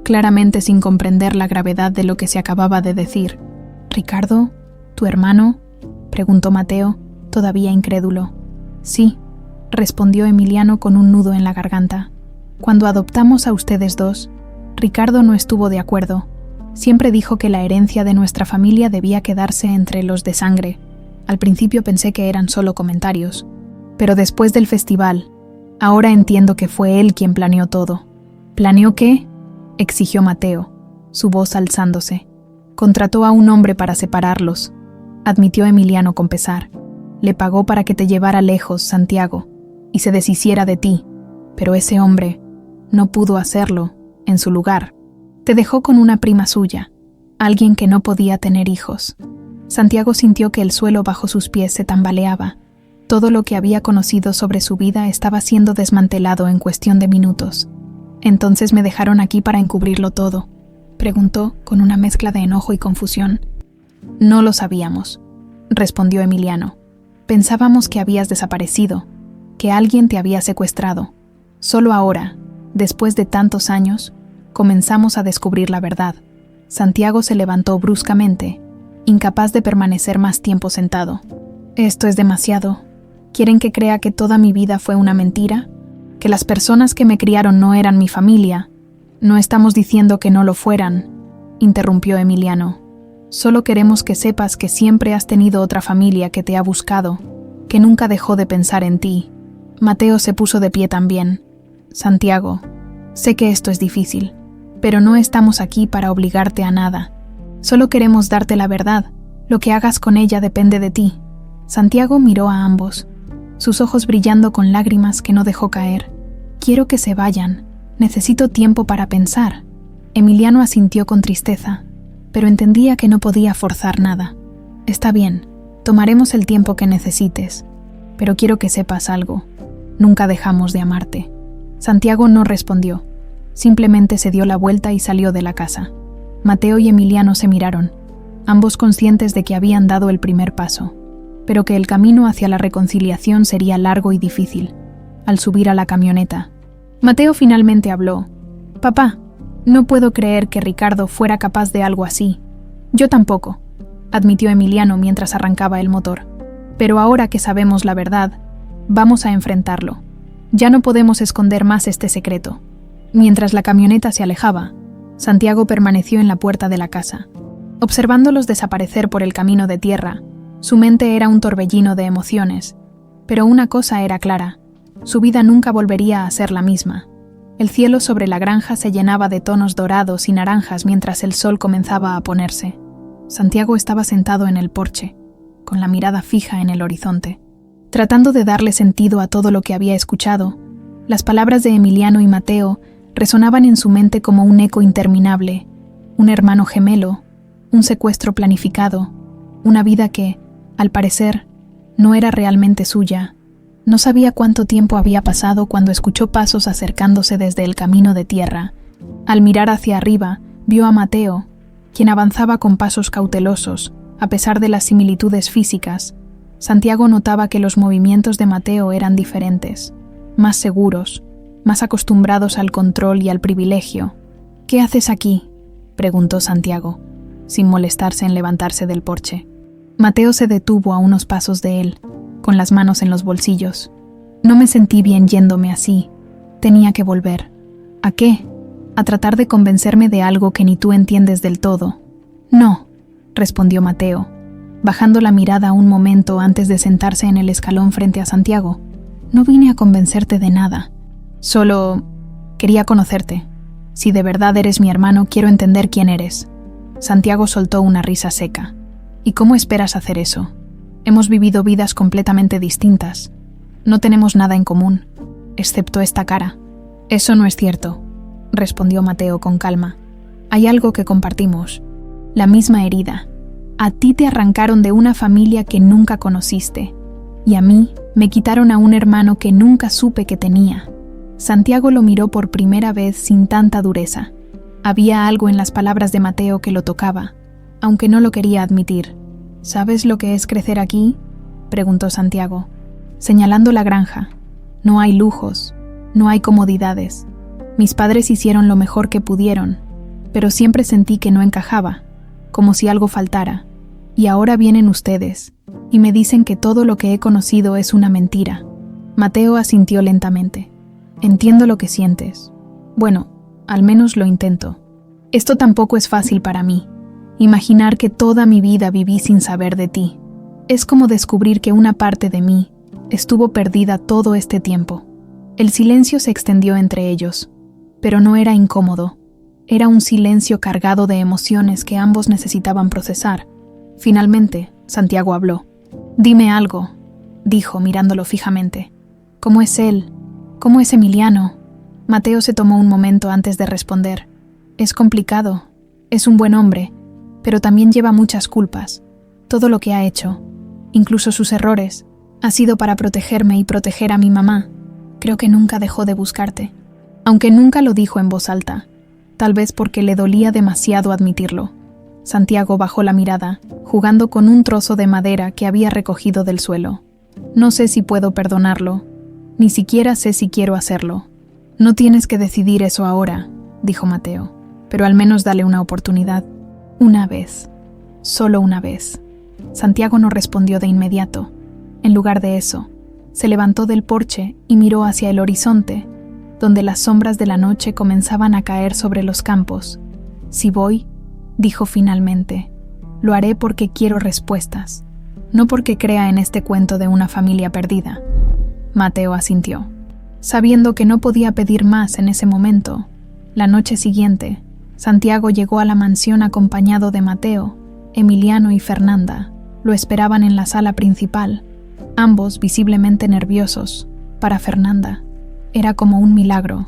claramente sin comprender la gravedad de lo que se acababa de decir. «¿Ricardo? ¿Tu hermano?», preguntó Mateo, todavía incrédulo. «Sí», respondió Emiliano con un nudo en la garganta. «Cuando adoptamos a ustedes 2, Ricardo no estuvo de acuerdo. Siempre dijo que la herencia de nuestra familia debía quedarse entre los de sangre. Al principio pensé que eran solo comentarios, pero después del festival, ahora entiendo que fue él quien planeó todo». «¿Planeó qué?», exigió Mateo, su voz alzándose. «Contrató a un hombre para separarlos», admitió Emiliano con pesar. «Le pagó para que te llevara lejos, Santiago, y se deshiciera de ti, pero ese hombre no pudo hacerlo en su lugar. Te dejó con una prima suya, alguien que no podía tener hijos». Santiago sintió que el suelo bajo sus pies se tambaleaba. Todo lo que había conocido sobre su vida estaba siendo desmantelado en cuestión de minutos. «¿Entonces me dejaron aquí para encubrirlo todo?», preguntó con una mezcla de enojo y confusión. «No lo sabíamos», respondió Emiliano. «Pensábamos que habías desaparecido, que alguien te había secuestrado. Solo ahora, después de tantos años, comenzamos a descubrir la verdad». Santiago se levantó bruscamente, incapaz de permanecer más tiempo sentado. «Esto es demasiado. ¿Quieren que crea que toda mi vida fue una mentira? ¿Que las personas que me criaron no eran mi familia? No estamos diciendo que no lo fueran», interrumpió Emiliano. «Solo queremos que sepas que siempre has tenido otra familia que te ha buscado, que nunca dejó de pensar en ti». Mateo se puso de pie también. «Santiago, sé que esto es difícil, pero no estamos aquí para obligarte a nada. Solo queremos darte la verdad. Lo que hagas con ella depende de ti». Santiago miró a ambos, sus ojos brillando con lágrimas que no dejó caer. «Quiero que se vayan. Necesito tiempo para pensar». Emiliano asintió con tristeza, pero entendía que no podía forzar nada. «Está bien, tomaremos el tiempo que necesites, pero quiero que sepas algo. Nunca dejamos de amarte». Santiago no respondió, simplemente se dio la vuelta y salió de la casa. Mateo y Emiliano se miraron, ambos conscientes de que habían dado el primer paso, pero que el camino hacia la reconciliación sería largo y difícil. Al subir a la camioneta, Mateo finalmente habló. «Papá, no puedo creer que Ricardo fuera capaz de algo así». «Yo tampoco», admitió Emiliano mientras arrancaba el motor. «Pero ahora que sabemos la verdad, vamos a enfrentarlo. Ya no podemos esconder más este secreto». Mientras la camioneta se alejaba, Santiago permaneció en la puerta de la casa. Observándolos desaparecer por el camino de tierra, su mente era un torbellino de emociones, pero una cosa era clara: su vida nunca volvería a ser la misma. El cielo sobre la granja se llenaba de tonos dorados y naranjas mientras el sol comenzaba a ponerse. Santiago estaba sentado en el porche, con la mirada fija en el horizonte. Tratando de darle sentido a todo lo que había escuchado, las palabras de Emiliano y Mateo resonaban en su mente como un eco interminable: un hermano gemelo, un secuestro planificado, una vida que, al parecer, no era realmente suya. No sabía cuánto tiempo había pasado cuando escuchó pasos acercándose desde el camino de tierra. Al mirar hacia arriba, vio a Mateo, quien avanzaba con pasos cautelosos, a pesar de las similitudes físicas. Santiago notaba que los movimientos de Mateo eran diferentes, más seguros, más acostumbrados al control y al privilegio. «¿Qué haces aquí?», preguntó Santiago, sin molestarse en levantarse del porche. Mateo se detuvo a unos pasos de él, con las manos en los bolsillos. «No me sentí bien yéndome así. Tenía que volver». «¿A qué?». «A tratar de convencerme de algo que ni tú entiendes del todo». «No», respondió Mateo, bajando la mirada un momento antes de sentarse en el escalón frente a Santiago. «No vine a convencerte de nada. Solo quería conocerte. Si de verdad eres mi hermano, quiero entender quién eres». Santiago soltó una risa seca. «¿Y cómo esperas hacer eso? Hemos vivido vidas completamente distintas. No tenemos nada en común, excepto esta cara». «Eso no es cierto», respondió Mateo con calma. «Hay algo que compartimos. La misma herida. A ti te arrancaron de una familia que nunca conociste, y a mí me quitaron a un hermano que nunca supe que tenía». Santiago lo miró por primera vez sin tanta dureza. Había algo en las palabras de Mateo que lo tocaba, aunque no lo quería admitir. «¿Sabes lo que es crecer aquí?», preguntó Santiago, señalando la granja. «No hay lujos, no hay comodidades. Mis padres hicieron lo mejor que pudieron, pero siempre sentí que no encajaba, como si algo faltara. Y ahora vienen ustedes, y me dicen que todo lo que he conocido es una mentira». Mateo asintió lentamente. «Entiendo lo que sientes. Bueno, al menos lo intento. Esto tampoco es fácil para mí. Imaginar que toda mi vida viví sin saber de ti. Es como descubrir que una parte de mí estuvo perdida todo este tiempo». El silencio se extendió entre ellos, pero no era incómodo. Era un silencio cargado de emociones que ambos necesitaban procesar. Finalmente, Santiago habló. «Dime algo», dijo mirándolo fijamente. «¿Cómo es él? ¿Cómo es Emiliano?». Mateo se tomó un momento antes de responder. «Es complicado. Es un buen hombre, pero también lleva muchas culpas. Todo lo que ha hecho, incluso sus errores, ha sido para protegerme y proteger a mi mamá. Creo que nunca dejó de buscarte». Aunque nunca lo dijo en voz alta, tal vez porque le dolía demasiado admitirlo. Santiago bajó la mirada, jugando con un trozo de madera que había recogido del suelo. «No sé si puedo perdonarlo. Ni siquiera sé si quiero hacerlo». «No tienes que decidir eso ahora», dijo Mateo, «pero al menos dale una oportunidad. Una vez. Solo una vez». Santiago no respondió de inmediato. En lugar de eso, se levantó del porche y miró hacia el horizonte, donde las sombras de la noche comenzaban a caer sobre los campos. «Si voy», dijo finalmente, «lo haré porque quiero respuestas, no porque crea en este cuento de una familia perdida». Mateo asintió, sabiendo que no podía pedir más en ese momento. La noche siguiente, Santiago llegó a la mansión acompañado de Mateo. Emiliano y Fernanda lo esperaban en la sala principal, ambos visiblemente nerviosos. Para Fernanda, era como un milagro.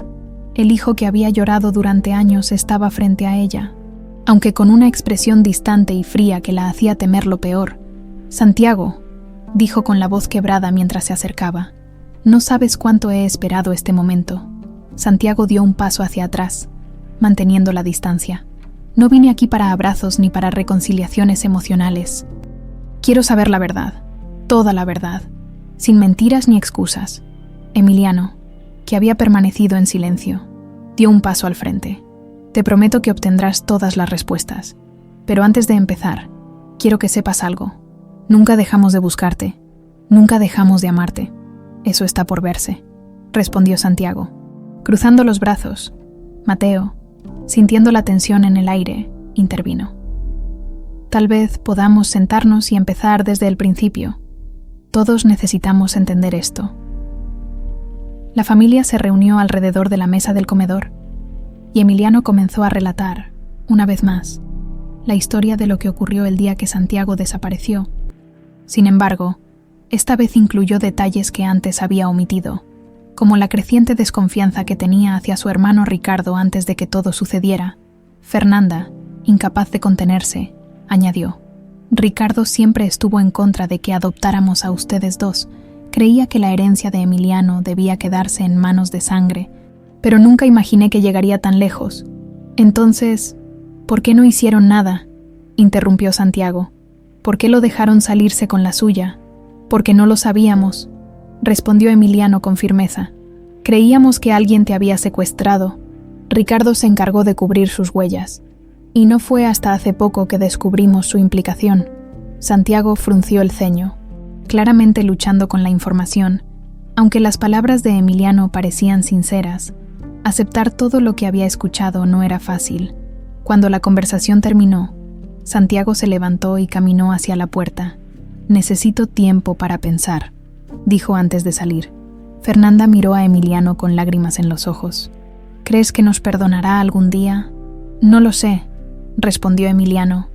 El hijo que había llorado durante años estaba frente a ella, aunque con una expresión distante y fría que la hacía temer lo peor. «Santiago», dijo con la voz quebrada mientras se acercaba, «no sabes cuánto he esperado este momento». Santiago dio un paso hacia atrás, manteniendo la distancia. «No vine aquí para abrazos ni para reconciliaciones emocionales. Quiero saber la verdad, toda la verdad, sin mentiras ni excusas». Emiliano, que había permanecido en silencio, dio un paso al frente. «Te prometo que obtendrás todas las respuestas. Pero antes de empezar, quiero que sepas algo. Nunca dejamos de buscarte. Nunca dejamos de amarte. Eso está por verse», respondió Santiago. Cruzando los brazos, Mateo, sintiendo la tensión en el aire, intervino. Tal vez podamos sentarnos y empezar desde el principio. Todos necesitamos entender esto. La familia se reunió alrededor de la mesa del comedor y Emiliano comenzó a relatar, una vez más, la historia de lo que ocurrió el día que Santiago desapareció. Sin embargo, esta vez incluyó detalles que antes había omitido, como la creciente desconfianza que tenía hacia su hermano Ricardo antes de que todo sucediera. Fernanda, incapaz de contenerse, añadió: «Ricardo siempre estuvo en contra de que adoptáramos a ustedes dos. Creía que la herencia de Emiliano debía quedarse en manos de sangre, pero nunca imaginé que llegaría tan lejos. Entonces, ¿por qué no hicieron nada?», interrumpió Santiago. «¿Por qué lo dejaron salirse con la suya?». «Porque no lo sabíamos», respondió Emiliano con firmeza. «Creíamos que alguien te había secuestrado. Ricardo se encargó de cubrir sus huellas. Y no fue hasta hace poco que descubrimos su implicación». Santiago frunció el ceño, claramente luchando con la información. Aunque las palabras de Emiliano parecían sinceras, aceptar todo lo que había escuchado no era fácil. Cuando la conversación terminó, Santiago se levantó y caminó hacia la puerta. «Necesito tiempo para pensar», dijo antes de salir. Fernanda miró a Emiliano con lágrimas en los ojos. «¿Crees que nos perdonará algún día?». «No lo sé», respondió Emiliano,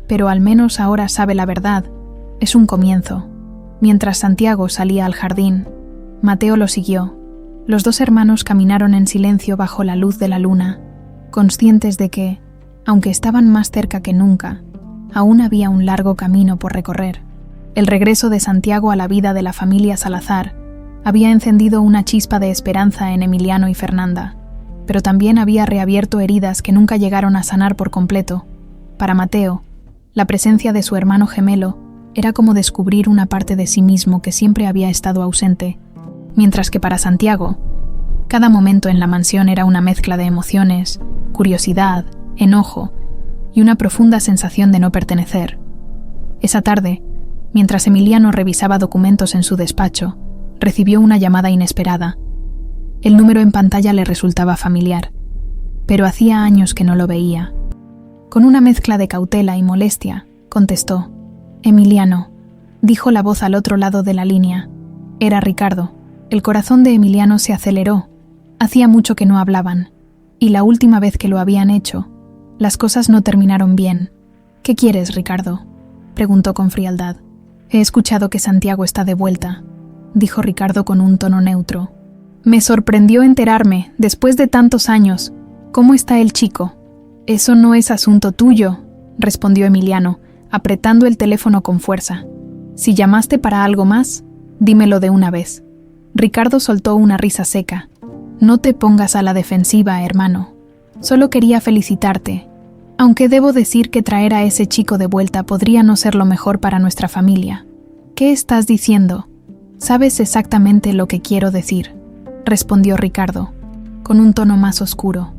«pero al menos ahora sabe la verdad. Es un comienzo». Mientras Santiago salía al jardín, Mateo lo siguió. Los dos hermanos caminaron en silencio bajo la luz de la luna, conscientes de que, aunque estaban más cerca que nunca, aún había un largo camino por recorrer. El regreso de Santiago a la vida de la familia Salazar había encendido una chispa de esperanza en Emiliano y Fernanda, pero también había reabierto heridas que nunca llegaron a sanar por completo. Para Mateo, la presencia de su hermano gemelo era como descubrir una parte de sí mismo que siempre había estado ausente, mientras que para Santiago, cada momento en la mansión era una mezcla de emociones, curiosidad, enojo y una profunda sensación de no pertenecer. Esa tarde, mientras Emiliano revisaba documentos en su despacho, recibió una llamada inesperada. El número en pantalla le resultaba familiar, pero hacía años que no lo veía. Con una mezcla de cautela y molestia, contestó. «Emiliano», dijo la voz al otro lado de la línea. Era Ricardo. El corazón de Emiliano se aceleró. Hacía mucho que no hablaban, y la última vez que lo habían hecho, las cosas no terminaron bien. «¿Qué quieres, Ricardo?», preguntó con frialdad. «He escuchado que Santiago está de vuelta», dijo Ricardo con un tono neutro. «Me sorprendió enterarme, después de tantos años. ¿Cómo está el chico?». «Eso no es asunto tuyo», respondió Emiliano, apretando el teléfono con fuerza. «Si llamaste para algo más, dímelo de una vez». Ricardo soltó una risa seca. «No te pongas a la defensiva, hermano. Solo quería felicitarte, aunque debo decir que traer a ese chico de vuelta podría no ser lo mejor para nuestra familia». «¿Qué estás diciendo?». «Sabes exactamente lo que quiero decir», respondió Ricardo, con un tono más oscuro.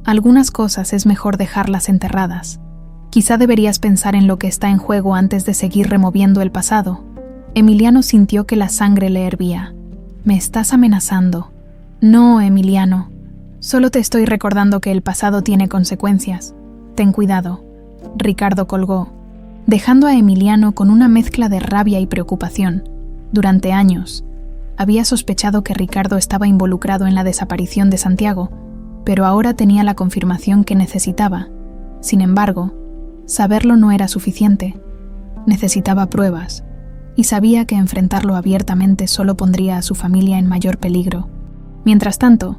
«Algunas cosas es mejor dejarlas enterradas. Quizá deberías pensar en lo que está en juego antes de seguir removiendo el pasado». Emiliano sintió que la sangre le hervía. «¿Me estás amenazando?». «No, Emiliano. Solo te estoy recordando que el pasado tiene consecuencias. Ten cuidado». Ricardo colgó, dejando a Emiliano con una mezcla de rabia y preocupación. Durante años, había sospechado que Ricardo estaba involucrado en la desaparición de Santiago, pero ahora tenía la confirmación que necesitaba. Sin embargo, saberlo no era suficiente. Necesitaba pruebas, y sabía que enfrentarlo abiertamente solo pondría a su familia en mayor peligro. Mientras tanto,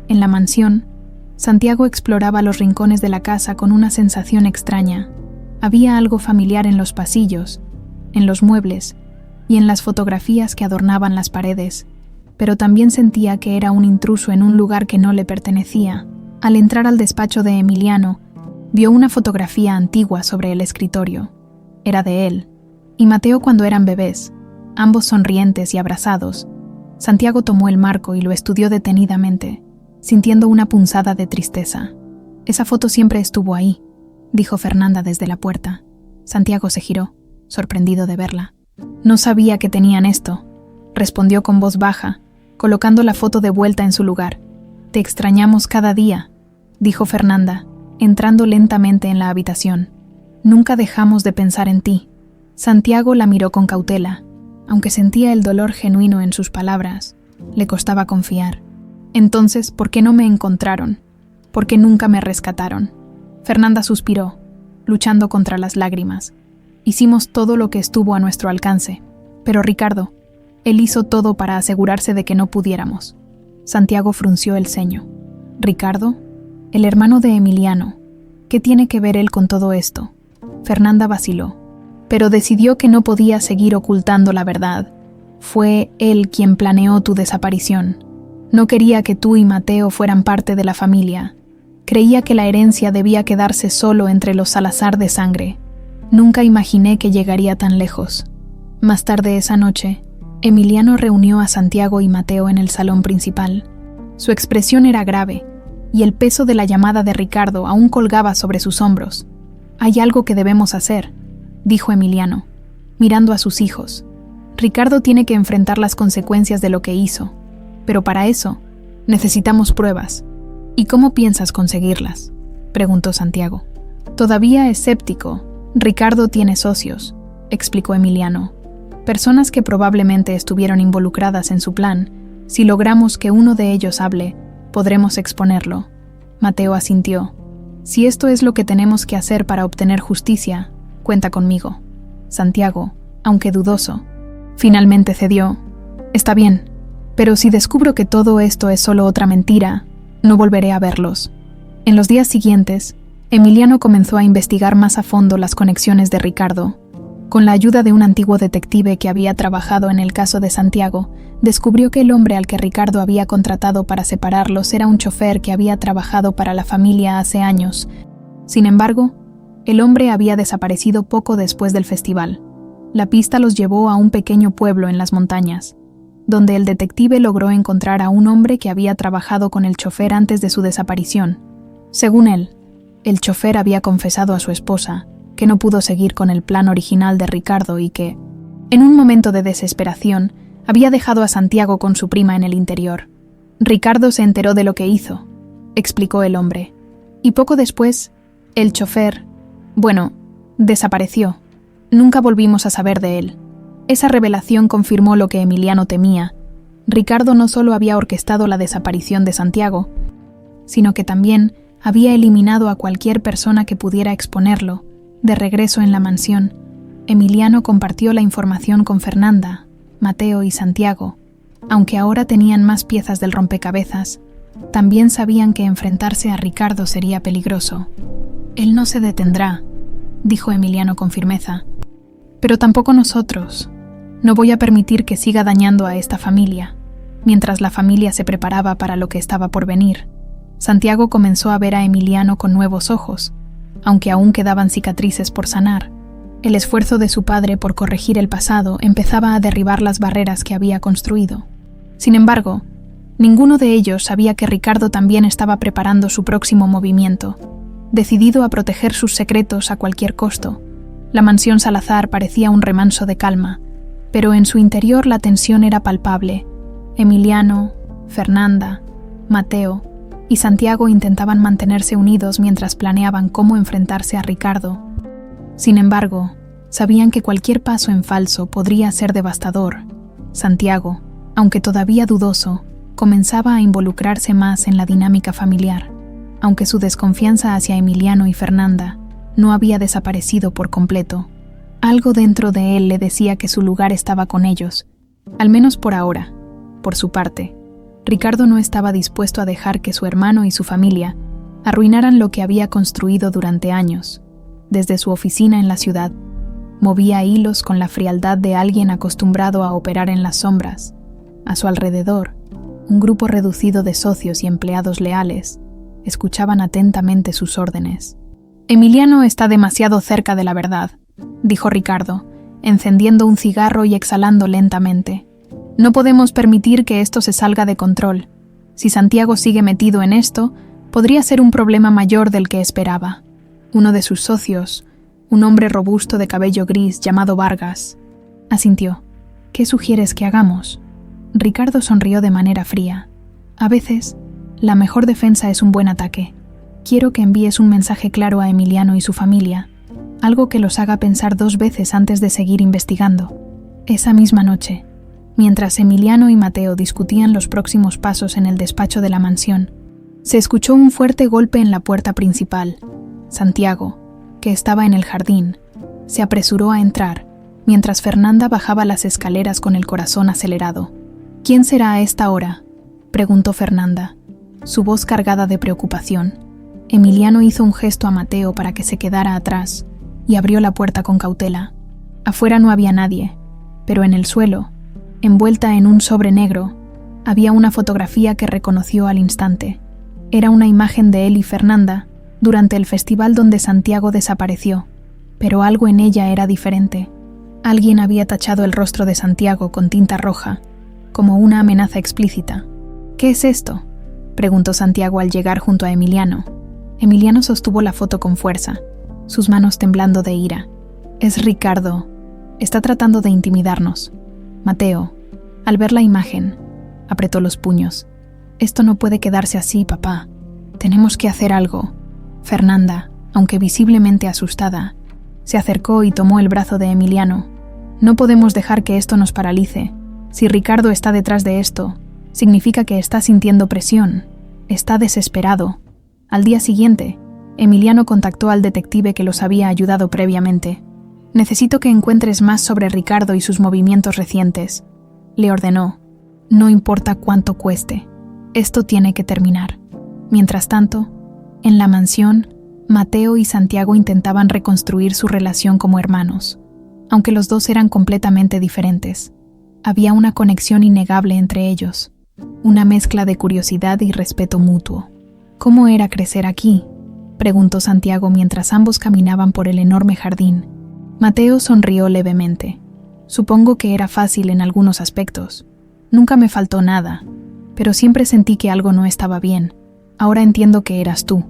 en la mansión, Santiago exploraba los rincones de la casa con una sensación extraña. Había algo familiar en los pasillos, en los muebles y en las fotografías que adornaban las paredes, pero también sentía que era un intruso en un lugar que no le pertenecía. Al entrar al despacho de Emiliano, vio una fotografía antigua sobre el escritorio. Era de él y Mateo cuando eran bebés, ambos sonrientes y abrazados. Santiago tomó el marco y lo estudió detenidamente, sintiendo una punzada de tristeza. «Esa foto siempre estuvo ahí», dijo Fernanda desde la puerta. Santiago se giró, sorprendido de verla. «No sabía que tenían esto», respondió con voz baja, colocando la foto de vuelta en su lugar. «Te extrañamos cada día», dijo Fernanda, entrando lentamente en la habitación. Nunca dejamos de pensar en ti. Santiago la miró con cautela. Aunque sentía el dolor genuino en sus palabras, le costaba confiar. Entonces, ¿por qué no me encontraron? ¿Por qué nunca me rescataron? Fernanda suspiró, luchando contra las lágrimas. Hicimos todo lo que estuvo a nuestro alcance. Pero Ricardo, él hizo todo para asegurarse de que no pudiéramos. Santiago frunció el ceño. ¿Ricardo? El hermano de Emiliano. ¿Qué tiene que ver él con todo esto? Fernanda vaciló, pero decidió que no podía seguir ocultando la verdad. Fue él quien planeó tu desaparición. No quería que tú y Mateo fueran parte de la familia. Creía que la herencia debía quedarse solo entre los Salazar de sangre. Nunca imaginé que llegaría tan lejos. Más tarde esa noche, Emiliano reunió a Santiago y Mateo en el salón principal. Su expresión era grave, y el peso de la llamada de Ricardo aún colgaba sobre sus hombros. «Hay algo que debemos hacer», dijo Emiliano, mirando a sus hijos. «Ricardo tiene que enfrentar las consecuencias de lo que hizo, pero para eso necesitamos pruebas». «¿Y cómo piensas conseguirlas?», preguntó Santiago. «Todavía escéptico, Ricardo tiene socios», explicó Emiliano. «Personas que probablemente estuvieron involucradas en su plan. Si logramos que uno de ellos hable, podremos exponerlo». Mateo asintió. «Si esto es lo que tenemos que hacer para obtener justicia, cuenta conmigo». Santiago, aunque dudoso, finalmente cedió. «Está bien, pero si descubro que todo esto es solo otra mentira, no volveré a verlos». En los días siguientes, Emiliano comenzó a investigar más a fondo las conexiones de Ricardo. Con la ayuda de un antiguo detective que había trabajado en el caso de Santiago, descubrió que el hombre al que Ricardo había contratado para separarlos era un chofer que había trabajado para la familia hace años. Sin embargo, el hombre había desaparecido poco después del festival. La pista los llevó a un pequeño pueblo en las montañas, donde el detective logró encontrar a un hombre que había trabajado con el chofer antes de su desaparición. Según él, el chofer había confesado a su esposa que no pudo seguir con el plan original de Ricardo y que, en un momento de desesperación, había dejado a Santiago con su prima en el interior. «Ricardo se enteró de lo que hizo», explicó el hombre. «Y poco después, el chofer, desapareció. Nunca volvimos a saber de él». Esa revelación confirmó lo que Emiliano temía. Ricardo no solo había orquestado la desaparición de Santiago, sino que también había eliminado a cualquier persona que pudiera exponerlo. De regreso en la mansión, Emiliano compartió la información con Fernanda, Mateo y Santiago. Aunque ahora tenían más piezas del rompecabezas, también sabían que enfrentarse a Ricardo sería peligroso. «Él no se detendrá», dijo Emiliano con firmeza. «Pero tampoco nosotros. No voy a permitir que siga dañando a esta familia». Mientras la familia se preparaba para lo que estaba por venir, Santiago comenzó a ver a Emiliano con nuevos ojos, aunque aún quedaban cicatrices por sanar. El esfuerzo de su padre por corregir el pasado empezaba a derribar las barreras que había construido. Sin embargo, ninguno de ellos sabía que Ricardo también estaba preparando su próximo movimiento, decidido a proteger sus secretos a cualquier costo. La mansión Salazar parecía un remanso de calma, pero en su interior la tensión era palpable. Emiliano, Fernanda, Mateo y Santiago intentaban mantenerse unidos mientras planeaban cómo enfrentarse a Ricardo. Sin embargo, sabían que cualquier paso en falso podría ser devastador. Santiago, aunque todavía dudoso, comenzaba a involucrarse más en la dinámica familiar, aunque su desconfianza hacia Emiliano y Fernanda no había desaparecido por completo. Algo dentro de él le decía que su lugar estaba con ellos, al menos por ahora. Por su parte, Ricardo no estaba dispuesto a dejar que su hermano y su familia arruinaran lo que había construido durante años. Desde su oficina en la ciudad, movía hilos con la frialdad de alguien acostumbrado a operar en las sombras. A su alrededor, un grupo reducido de socios y empleados leales escuchaban atentamente sus órdenes. «Emiliano está demasiado cerca de la verdad», dijo Ricardo, encendiendo un cigarro y exhalando lentamente. «No podemos permitir que esto se salga de control. Si Santiago sigue metido en esto, podría ser un problema mayor del que esperaba». Uno de sus socios, un hombre robusto de cabello gris llamado Vargas, asintió. «¿Qué sugieres que hagamos?». Ricardo sonrió de manera fría. «A veces, la mejor defensa es un buen ataque. Quiero que envíes un mensaje claro a Emiliano y su familia. algo que los haga pensar 2 veces antes de seguir investigando. Esa misma noche, mientras Emiliano y Mateo discutían los próximos pasos en el despacho de la mansión, se escuchó un fuerte golpe en la puerta principal. Santiago, que estaba en el jardín, se apresuró a entrar, mientras Fernanda bajaba las escaleras con el corazón acelerado. «¿Quién será a esta hora?», preguntó Fernanda, su voz cargada de preocupación. Emiliano hizo un gesto a Mateo para que se quedara atrás y abrió la puerta con cautela. Afuera no había nadie, pero en el suelo, envuelta en un sobre negro, había una fotografía que reconoció al instante. Era una imagen de él y Fernanda durante el festival donde Santiago desapareció, pero algo en ella era diferente. Alguien había tachado el rostro de Santiago con tinta roja, como una amenaza explícita. «¿Qué es esto?», preguntó Santiago al llegar junto a Emiliano. Emiliano sostuvo la foto con fuerza, sus manos temblando de ira. «Es Ricardo. Está tratando de intimidarnos». Mateo, al ver la imagen, apretó los puños. «Esto no puede quedarse así, papá. Tenemos que hacer algo». Fernanda, aunque visiblemente asustada, se acercó y tomó el brazo de Emiliano. «No podemos dejar que esto nos paralice. Si Ricardo está detrás de esto, significa que está sintiendo presión. Está desesperado». Al día siguiente, Emiliano contactó al detective que los había ayudado previamente. «Necesito que encuentres más sobre Ricardo y sus movimientos recientes», le ordenó. «No importa cuánto cueste. Esto tiene que terminar». Mientras tanto, en la mansión, Mateo y Santiago intentaban reconstruir su relación como hermanos. Aunque los dos eran completamente diferentes, había una conexión innegable entre ellos, una mezcla de curiosidad y respeto mutuo. «¿Cómo era crecer aquí?», preguntó Santiago mientras ambos caminaban por el enorme jardín. Mateo sonrió levemente. «Supongo que era fácil en algunos aspectos. Nunca me faltó nada, pero siempre sentí que algo no estaba bien. Ahora entiendo que eras tú».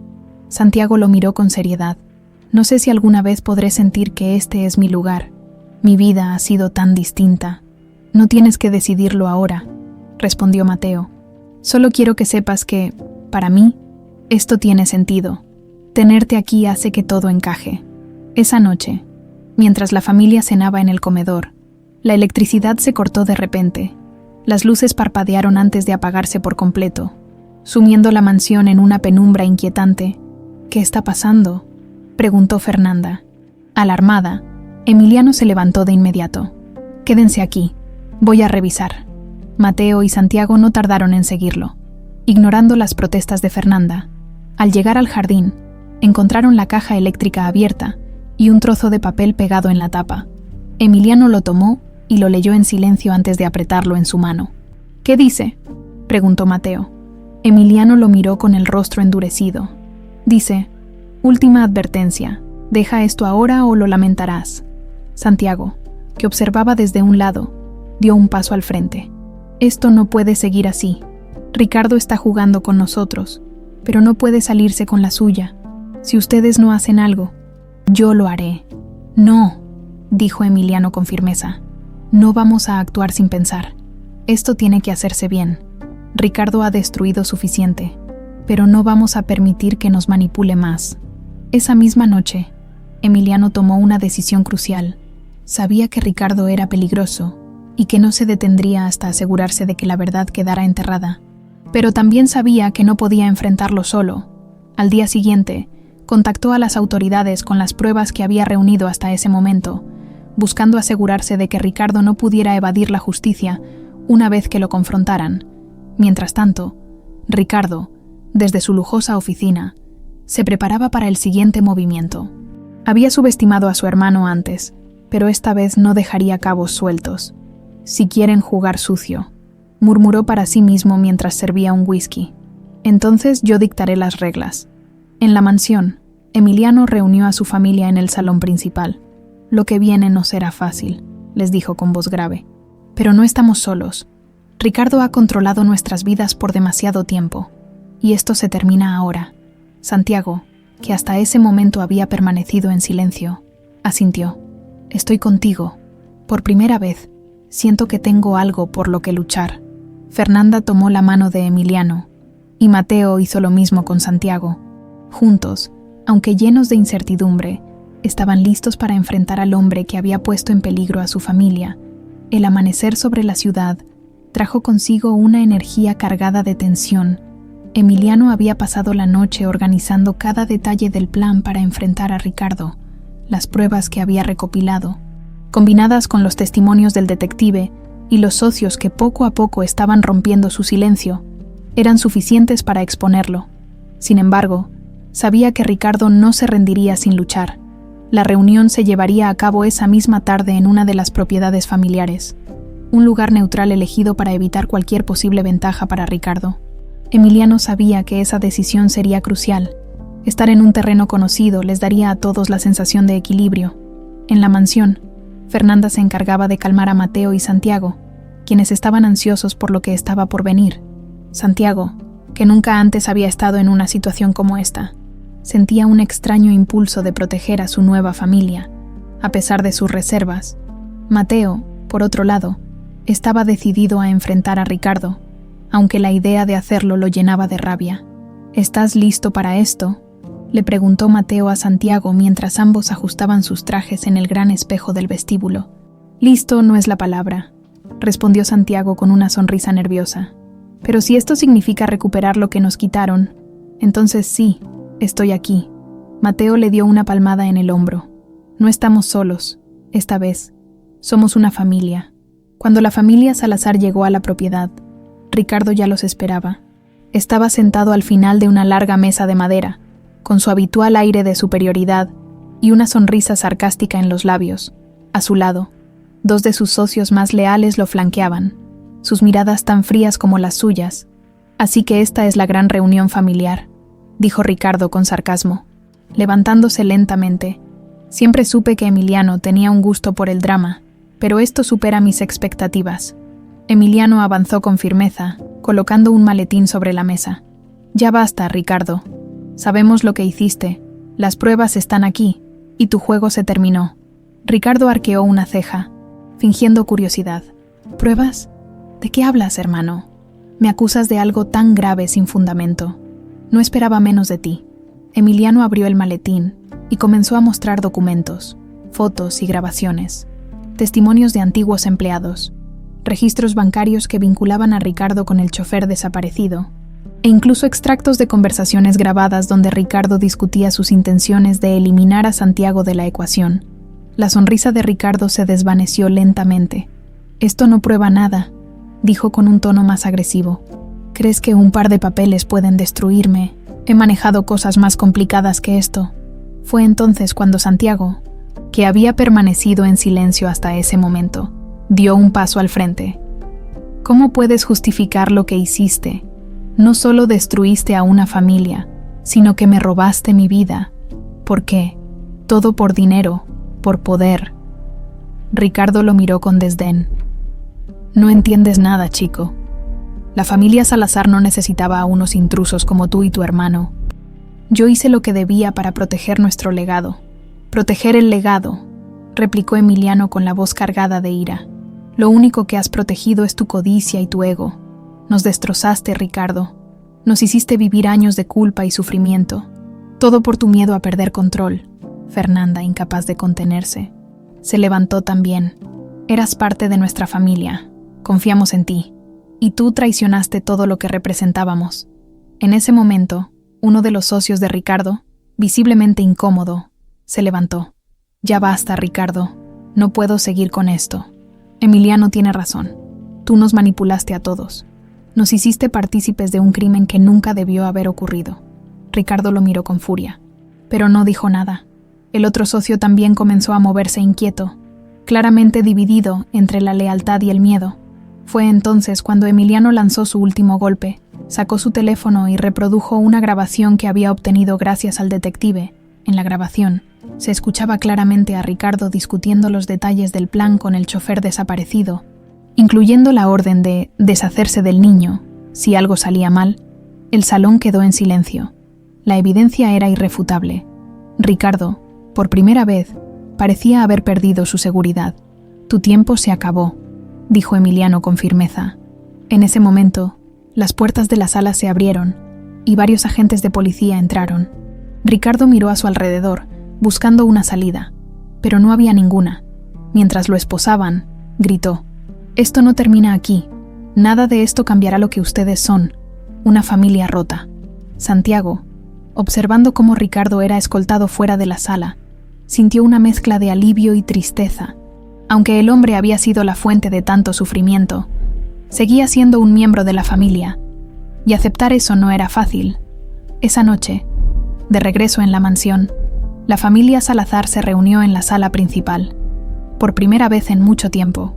Santiago lo miró con seriedad. «No sé si alguna vez podré sentir que este es mi lugar. Mi vida ha sido tan distinta». «No tienes que decidirlo ahora», respondió Mateo. «Solo quiero que sepas que, para mí, esto tiene sentido. Tenerte aquí hace que todo encaje». Esa noche, mientras la familia cenaba en el comedor, la electricidad se cortó de repente. Las luces parpadearon antes de apagarse por completo, sumiendo la mansión en una penumbra inquietante. «¿Qué está pasando?», preguntó Fernanda. Alarmada, Emiliano se levantó de inmediato. «Quédense aquí. Voy a revisar». Mateo y Santiago no tardaron en seguirlo. Ignorando las protestas de Fernanda, al llegar al jardín, encontraron la caja eléctrica abierta y un trozo de papel pegado en la tapa. Emiliano lo tomó y lo leyó en silencio antes de apretarlo en su mano. «¿Qué dice?», preguntó Mateo. Emiliano lo miró con el rostro endurecido. «Dice, última advertencia, deja esto ahora o lo lamentarás». Santiago, que observaba desde un lado, dio un paso al frente. «Esto no puede seguir así. Ricardo está jugando con nosotros, pero no puede salirse con la suya. Si ustedes no hacen algo, yo lo haré». «No», dijo Emiliano con firmeza. «No vamos a actuar sin pensar. Esto tiene que hacerse bien. Ricardo ha destruido suficiente, pero no vamos a permitir que nos manipule más». Esa misma noche, Emiliano tomó una decisión crucial. Sabía que Ricardo era peligroso y que no se detendría hasta asegurarse de que la verdad quedara enterrada. Pero también sabía que no podía enfrentarlo solo. Al día siguiente, contactó a las autoridades con las pruebas que había reunido hasta ese momento, buscando asegurarse de que Ricardo no pudiera evadir la justicia una vez que lo confrontaran. Mientras tanto, Ricardo, desde su lujosa oficina, se preparaba para el siguiente movimiento. Había subestimado a su hermano antes, pero esta vez no dejaría cabos sueltos. «Si quieren jugar sucio», murmuró para sí mismo mientras servía un whisky. «Entonces yo dictaré las reglas». En la mansión, Emiliano reunió a su familia en el salón principal. «Lo que viene no será fácil», les dijo con voz grave. «Pero no estamos solos. Ricardo ha controlado nuestras vidas por demasiado tiempo, y esto se termina ahora». Santiago, que hasta ese momento había permanecido en silencio, asintió. «Estoy contigo. Por primera vez, siento que tengo algo por lo que luchar». Fernanda tomó la mano de Emiliano, y Mateo hizo lo mismo con Santiago. Juntos, aunque llenos de incertidumbre, Estaban listos para enfrentar al hombre que había puesto en peligro a su familia. El amanecer sobre la ciudad trajo consigo una energía cargada de tensión. Emiliano había pasado la noche organizando cada detalle del plan para enfrentar a Ricardo. Las pruebas que había recopilado, combinadas con los testimonios del detective y los socios que poco a poco estaban rompiendo su silencio, eran suficientes para exponerlo. Sin embargo, sabía que Ricardo no se rendiría sin luchar. La reunión se llevaría a cabo esa misma tarde en una de las propiedades familiares, un lugar neutral elegido para evitar cualquier posible ventaja para Ricardo. Emiliano sabía que esa decisión sería crucial. Estar en un terreno conocido les daría a todos la sensación de equilibrio. En la mansión, Fernanda se encargaba de calmar a Mateo y Santiago, quienes estaban ansiosos por lo que estaba por venir. Santiago, que nunca antes había estado en una situación como esta, sentía un extraño impulso de proteger a su nueva familia, a pesar de sus reservas. Mateo, por otro lado, estaba decidido a enfrentar a Ricardo, aunque la idea de hacerlo lo llenaba de rabia. ¿Estás listo para esto?, le preguntó Mateo a Santiago mientras ambos ajustaban sus trajes en el gran espejo del vestíbulo. Listo no es la palabra, respondió Santiago con una sonrisa nerviosa. Pero si esto significa recuperar lo que nos quitaron, entonces sí, estoy aquí. Mateo le dio una palmada en el hombro. No estamos solos, esta vez. Somos una familia. Cuando la familia Salazar llegó a la propiedad, Ricardo ya los esperaba. Estaba sentado al final de una larga mesa de madera, con su habitual aire de superioridad y una sonrisa sarcástica en los labios. A su lado, dos de sus socios más leales lo flanqueaban, sus miradas tan frías como las suyas. Así que esta es la gran reunión familiar, dijo Ricardo con sarcasmo, levantándose lentamente. Siempre supe que Emiliano tenía un gusto por el drama, pero esto supera mis expectativas. Emiliano avanzó con firmeza, colocando un maletín sobre la mesa. Ya basta, Ricardo. Sabemos lo que hiciste, las pruebas están aquí, y tu juego se terminó. Ricardo arqueó una ceja, fingiendo curiosidad. ¿Pruebas? ¿De qué hablas, hermano? Me acusas de algo tan grave sin fundamento. No esperaba menos de ti. Emiliano abrió el maletín y comenzó a mostrar documentos, fotos y grabaciones, testimonios de antiguos empleados, registros bancarios que vinculaban a Ricardo con el chofer desaparecido, e incluso extractos de conversaciones grabadas donde Ricardo discutía sus intenciones de eliminar a Santiago de la ecuación. La sonrisa de Ricardo se desvaneció lentamente. Esto no prueba nada, dijo con un tono más agresivo. ¿Crees que un par de papeles pueden destruirme? He manejado cosas más complicadas que esto. Fue entonces cuando Santiago, que había permanecido en silencio hasta ese momento, dio un paso al frente. ¿Cómo puedes justificar lo que hiciste? No solo destruiste a una familia, sino que me robaste mi vida. ¿Por qué? Todo por dinero, por poder. Ricardo lo miró con desdén. No entiendes nada, chico. La familia Salazar no necesitaba a unos intrusos como tú y tu hermano. Yo hice lo que debía para proteger nuestro legado. Proteger el legado, replicó Emiliano con la voz cargada de ira. Lo único que has protegido es tu codicia y tu ego. Nos destrozaste, Ricardo. Nos hiciste vivir años de culpa y sufrimiento. Todo por tu miedo a perder control. Fernanda, incapaz de contenerse, se levantó también. Eras parte de nuestra familia. Confiamos en ti. Y tú traicionaste todo lo que representábamos. En ese momento, uno de los socios de Ricardo, visiblemente incómodo, se levantó. Ya basta, Ricardo. No puedo seguir con esto. Emiliano tiene razón. Tú nos manipulaste a todos. Nos hiciste partícipes de un crimen que nunca debió haber ocurrido. Ricardo lo miró con furia, pero no dijo nada. El otro socio también comenzó a moverse inquieto, claramente dividido entre la lealtad y el miedo. Fue entonces cuando Emiliano lanzó su último golpe, sacó su teléfono y reprodujo una grabación que había obtenido gracias al detective. En la grabación, se escuchaba claramente a Ricardo discutiendo los detalles del plan con el chofer desaparecido, incluyendo la orden de deshacerse del niño. Si algo salía mal, el salón quedó en silencio. La evidencia era irrefutable. Ricardo, por primera vez, parecía haber perdido su seguridad. Tu tiempo se acabó, dijo Emiliano con firmeza. En ese momento, las puertas de la sala se abrieron y varios agentes de policía entraron. Ricardo miró a su alrededor, buscando una salida, pero no había ninguna. Mientras lo esposaban, gritó: «Esto no termina aquí. Nada de esto cambiará lo que ustedes son, una familia rota». Santiago, observando cómo Ricardo era escoltado fuera de la sala, sintió una mezcla de alivio y tristeza. Aunque el hombre había sido la fuente de tanto sufrimiento, seguía siendo un miembro de la familia, y aceptar eso no era fácil. Esa noche, de regreso en la mansión, la familia Salazar se reunió en la sala principal. Por primera vez en mucho tiempo,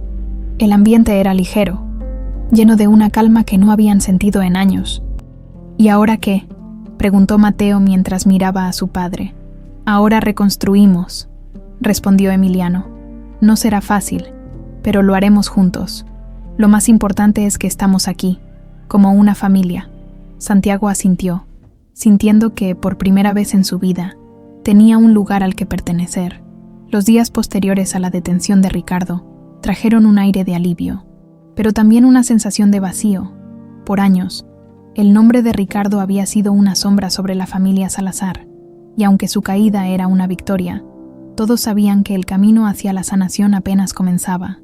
el ambiente era ligero, lleno de una calma que no habían sentido en años. «¿Y ahora qué?», preguntó Mateo mientras miraba a su padre. «Ahora reconstruimos», respondió Emiliano. «No será fácil, pero lo haremos juntos. Lo más importante es que estamos aquí, como una familia». Santiago asintió, sintiendo que, por primera vez en su vida, tenía un lugar al que pertenecer. Los días posteriores a la detención de Ricardo trajeron un aire de alivio, pero también una sensación de vacío. Por años, el nombre de Ricardo había sido una sombra sobre la familia Salazar, y aunque su caída era una victoria, todos sabían que el camino hacia la sanación apenas comenzaba.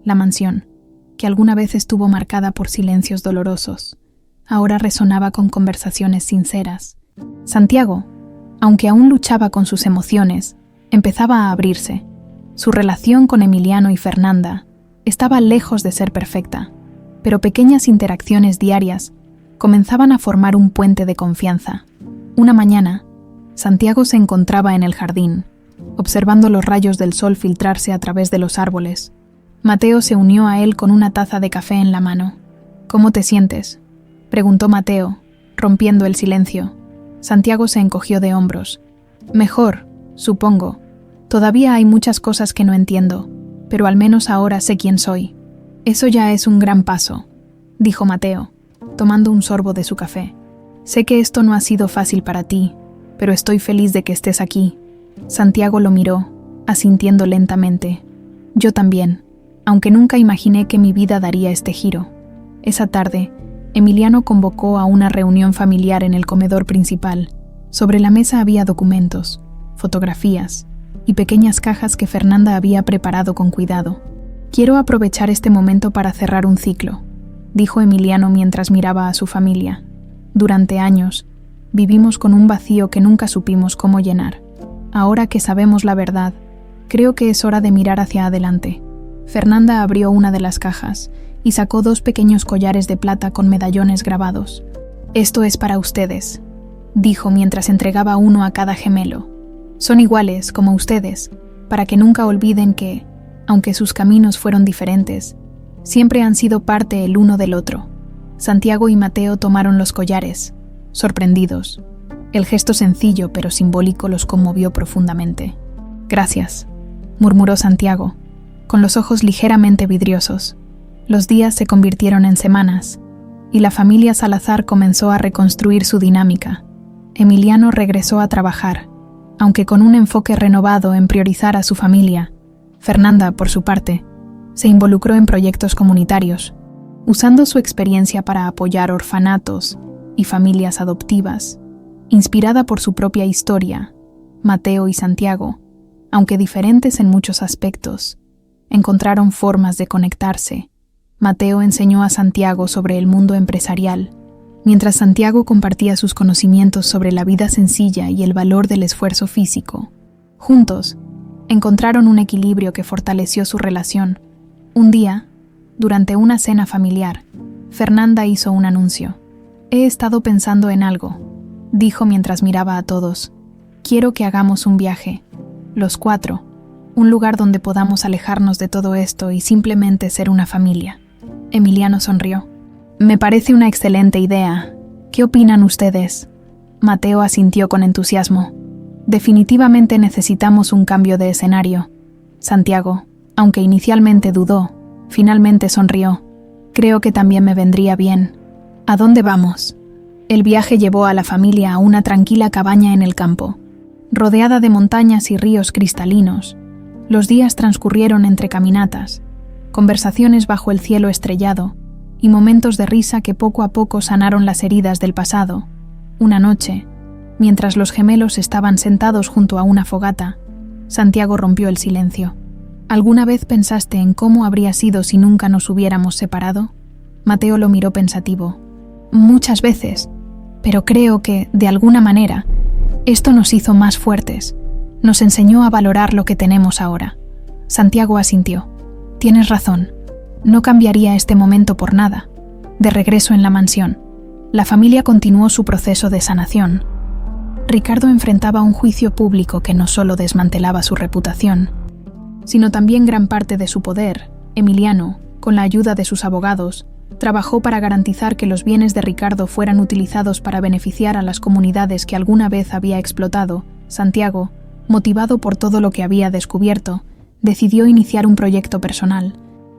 La mansión, que alguna vez estuvo marcada por silencios dolorosos, ahora resonaba con conversaciones sinceras. Santiago, aunque aún luchaba con sus emociones, empezaba a abrirse. Su relación con Emiliano y Fernanda estaba lejos de ser perfecta, pero pequeñas interacciones diarias comenzaban a formar un puente de confianza. Una mañana, Santiago se encontraba en el jardín, observando los rayos del sol filtrarse a través de los árboles. Mateo se unió a él con una taza de café en la mano. «¿Cómo te sientes?», preguntó Mateo, rompiendo el silencio. Santiago se encogió de hombros. «Mejor, supongo. Todavía hay muchas cosas que no entiendo, pero al menos ahora sé quién soy». «Eso ya es un gran paso», dijo Mateo, tomando un sorbo de su café. «Sé que esto no ha sido fácil para ti, pero estoy feliz de que estés aquí». Santiago lo miró, asintiendo lentamente. «Yo también, aunque nunca imaginé que mi vida daría este giro». Esa tarde, Emiliano convocó a una reunión familiar en el comedor principal. Sobre la mesa había documentos, fotografías y pequeñas cajas que Fernanda había preparado con cuidado. «Quiero aprovechar este momento para cerrar un ciclo», dijo Emiliano mientras miraba a su familia. «Durante años, vivimos con un vacío que nunca supimos cómo llenar. Ahora que sabemos la verdad, creo que es hora de mirar hacia adelante». Fernanda abrió una de las cajas y sacó 2 pequeños collares de plata con medallones grabados. «Esto es para ustedes», dijo mientras entregaba uno a cada gemelo. «Son iguales, como ustedes, para que nunca olviden que, aunque sus caminos fueron diferentes, siempre han sido parte el uno del otro». Santiago y Mateo tomaron los collares, sorprendidos. El gesto sencillo pero simbólico los conmovió profundamente. «Gracias», murmuró Santiago, con los ojos ligeramente vidriosos. Los días se convirtieron en semanas, y la familia Salazar comenzó a reconstruir su dinámica. Emiliano regresó a trabajar, aunque con un enfoque renovado en priorizar a su familia. Fernanda, por su parte, se involucró en proyectos comunitarios, usando su experiencia para apoyar orfanatos y familias adoptivas. Inspirada por su propia historia, Mateo y Santiago, aunque diferentes en muchos aspectos, encontraron formas de conectarse. Mateo enseñó a Santiago sobre el mundo empresarial, mientras Santiago compartía sus conocimientos sobre la vida sencilla y el valor del esfuerzo físico. Juntos, encontraron un equilibrio que fortaleció su relación. Un día, durante una cena familiar, Fernanda hizo un anuncio. «He estado pensando en algo», dijo mientras miraba a todos. «Quiero que hagamos un viaje, los 4, un lugar donde podamos alejarnos de todo esto y simplemente ser una familia». Emiliano sonrió. «Me parece una excelente idea. ¿Qué opinan ustedes?». Mateo asintió con entusiasmo. «Definitivamente necesitamos un cambio de escenario». Santiago, aunque inicialmente dudó, finalmente sonrió. «Creo que también me vendría bien». «¿A dónde vamos?». El viaje llevó a la familia a una tranquila cabaña en el campo, rodeada de montañas y ríos cristalinos. Los días transcurrieron entre caminatas, conversaciones bajo el cielo estrellado y momentos de risa que poco a poco sanaron las heridas del pasado. Una noche, Mientras los gemelos estaban sentados junto a una fogata, Santiago rompió el silencio. ¿Alguna vez pensaste en cómo habría sido si nunca nos hubiéramos separado? Mateo lo miró pensativo. Muchas veces, pero creo que, de alguna manera, esto nos hizo más fuertes. Nos enseñó a valorar lo que tenemos ahora. Santiago asintió. Tienes razón. No cambiaría este momento por nada. De regreso en la mansión, la familia continuó su proceso de sanación. Ricardo enfrentaba un juicio público que no solo desmantelaba su reputación, sino también gran parte de su poder. Emiliano, con la ayuda de sus abogados, trabajó para garantizar que los bienes de Ricardo fueran utilizados para beneficiar a las comunidades que alguna vez había explotado. Santiago, motivado por todo lo que había descubierto, decidió iniciar un proyecto personal,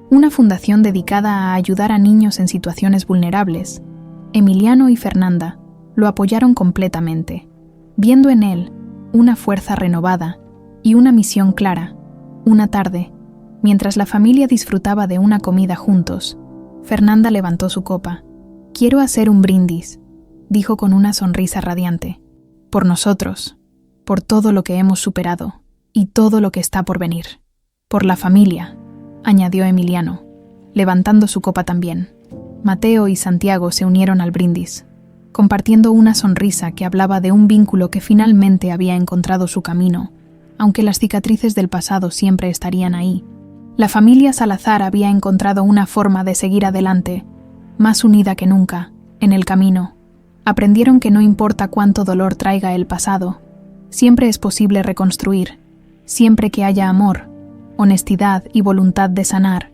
una fundación dedicada a ayudar a niños en situaciones vulnerables. Emiliano y Fernanda lo apoyaron completamente, viendo en él una fuerza renovada y una misión clara. Una tarde, mientras la familia disfrutaba de una comida juntos, Fernanda levantó su copa. «Quiero hacer un brindis», dijo con una sonrisa radiante. «Por nosotros, por todo lo que hemos superado y todo lo que está por venir. Por la familia», añadió Emiliano, levantando su copa también. Mateo y Santiago se unieron al brindis, compartiendo una sonrisa que hablaba de un vínculo que finalmente había encontrado su camino, aunque las cicatrices del pasado siempre estarían ahí. La familia Salazar había encontrado una forma de seguir adelante, más unida que nunca, en el camino. Aprendieron que no importa cuánto dolor traiga el pasado, siempre es posible reconstruir, siempre que haya amor, honestidad y voluntad de sanar.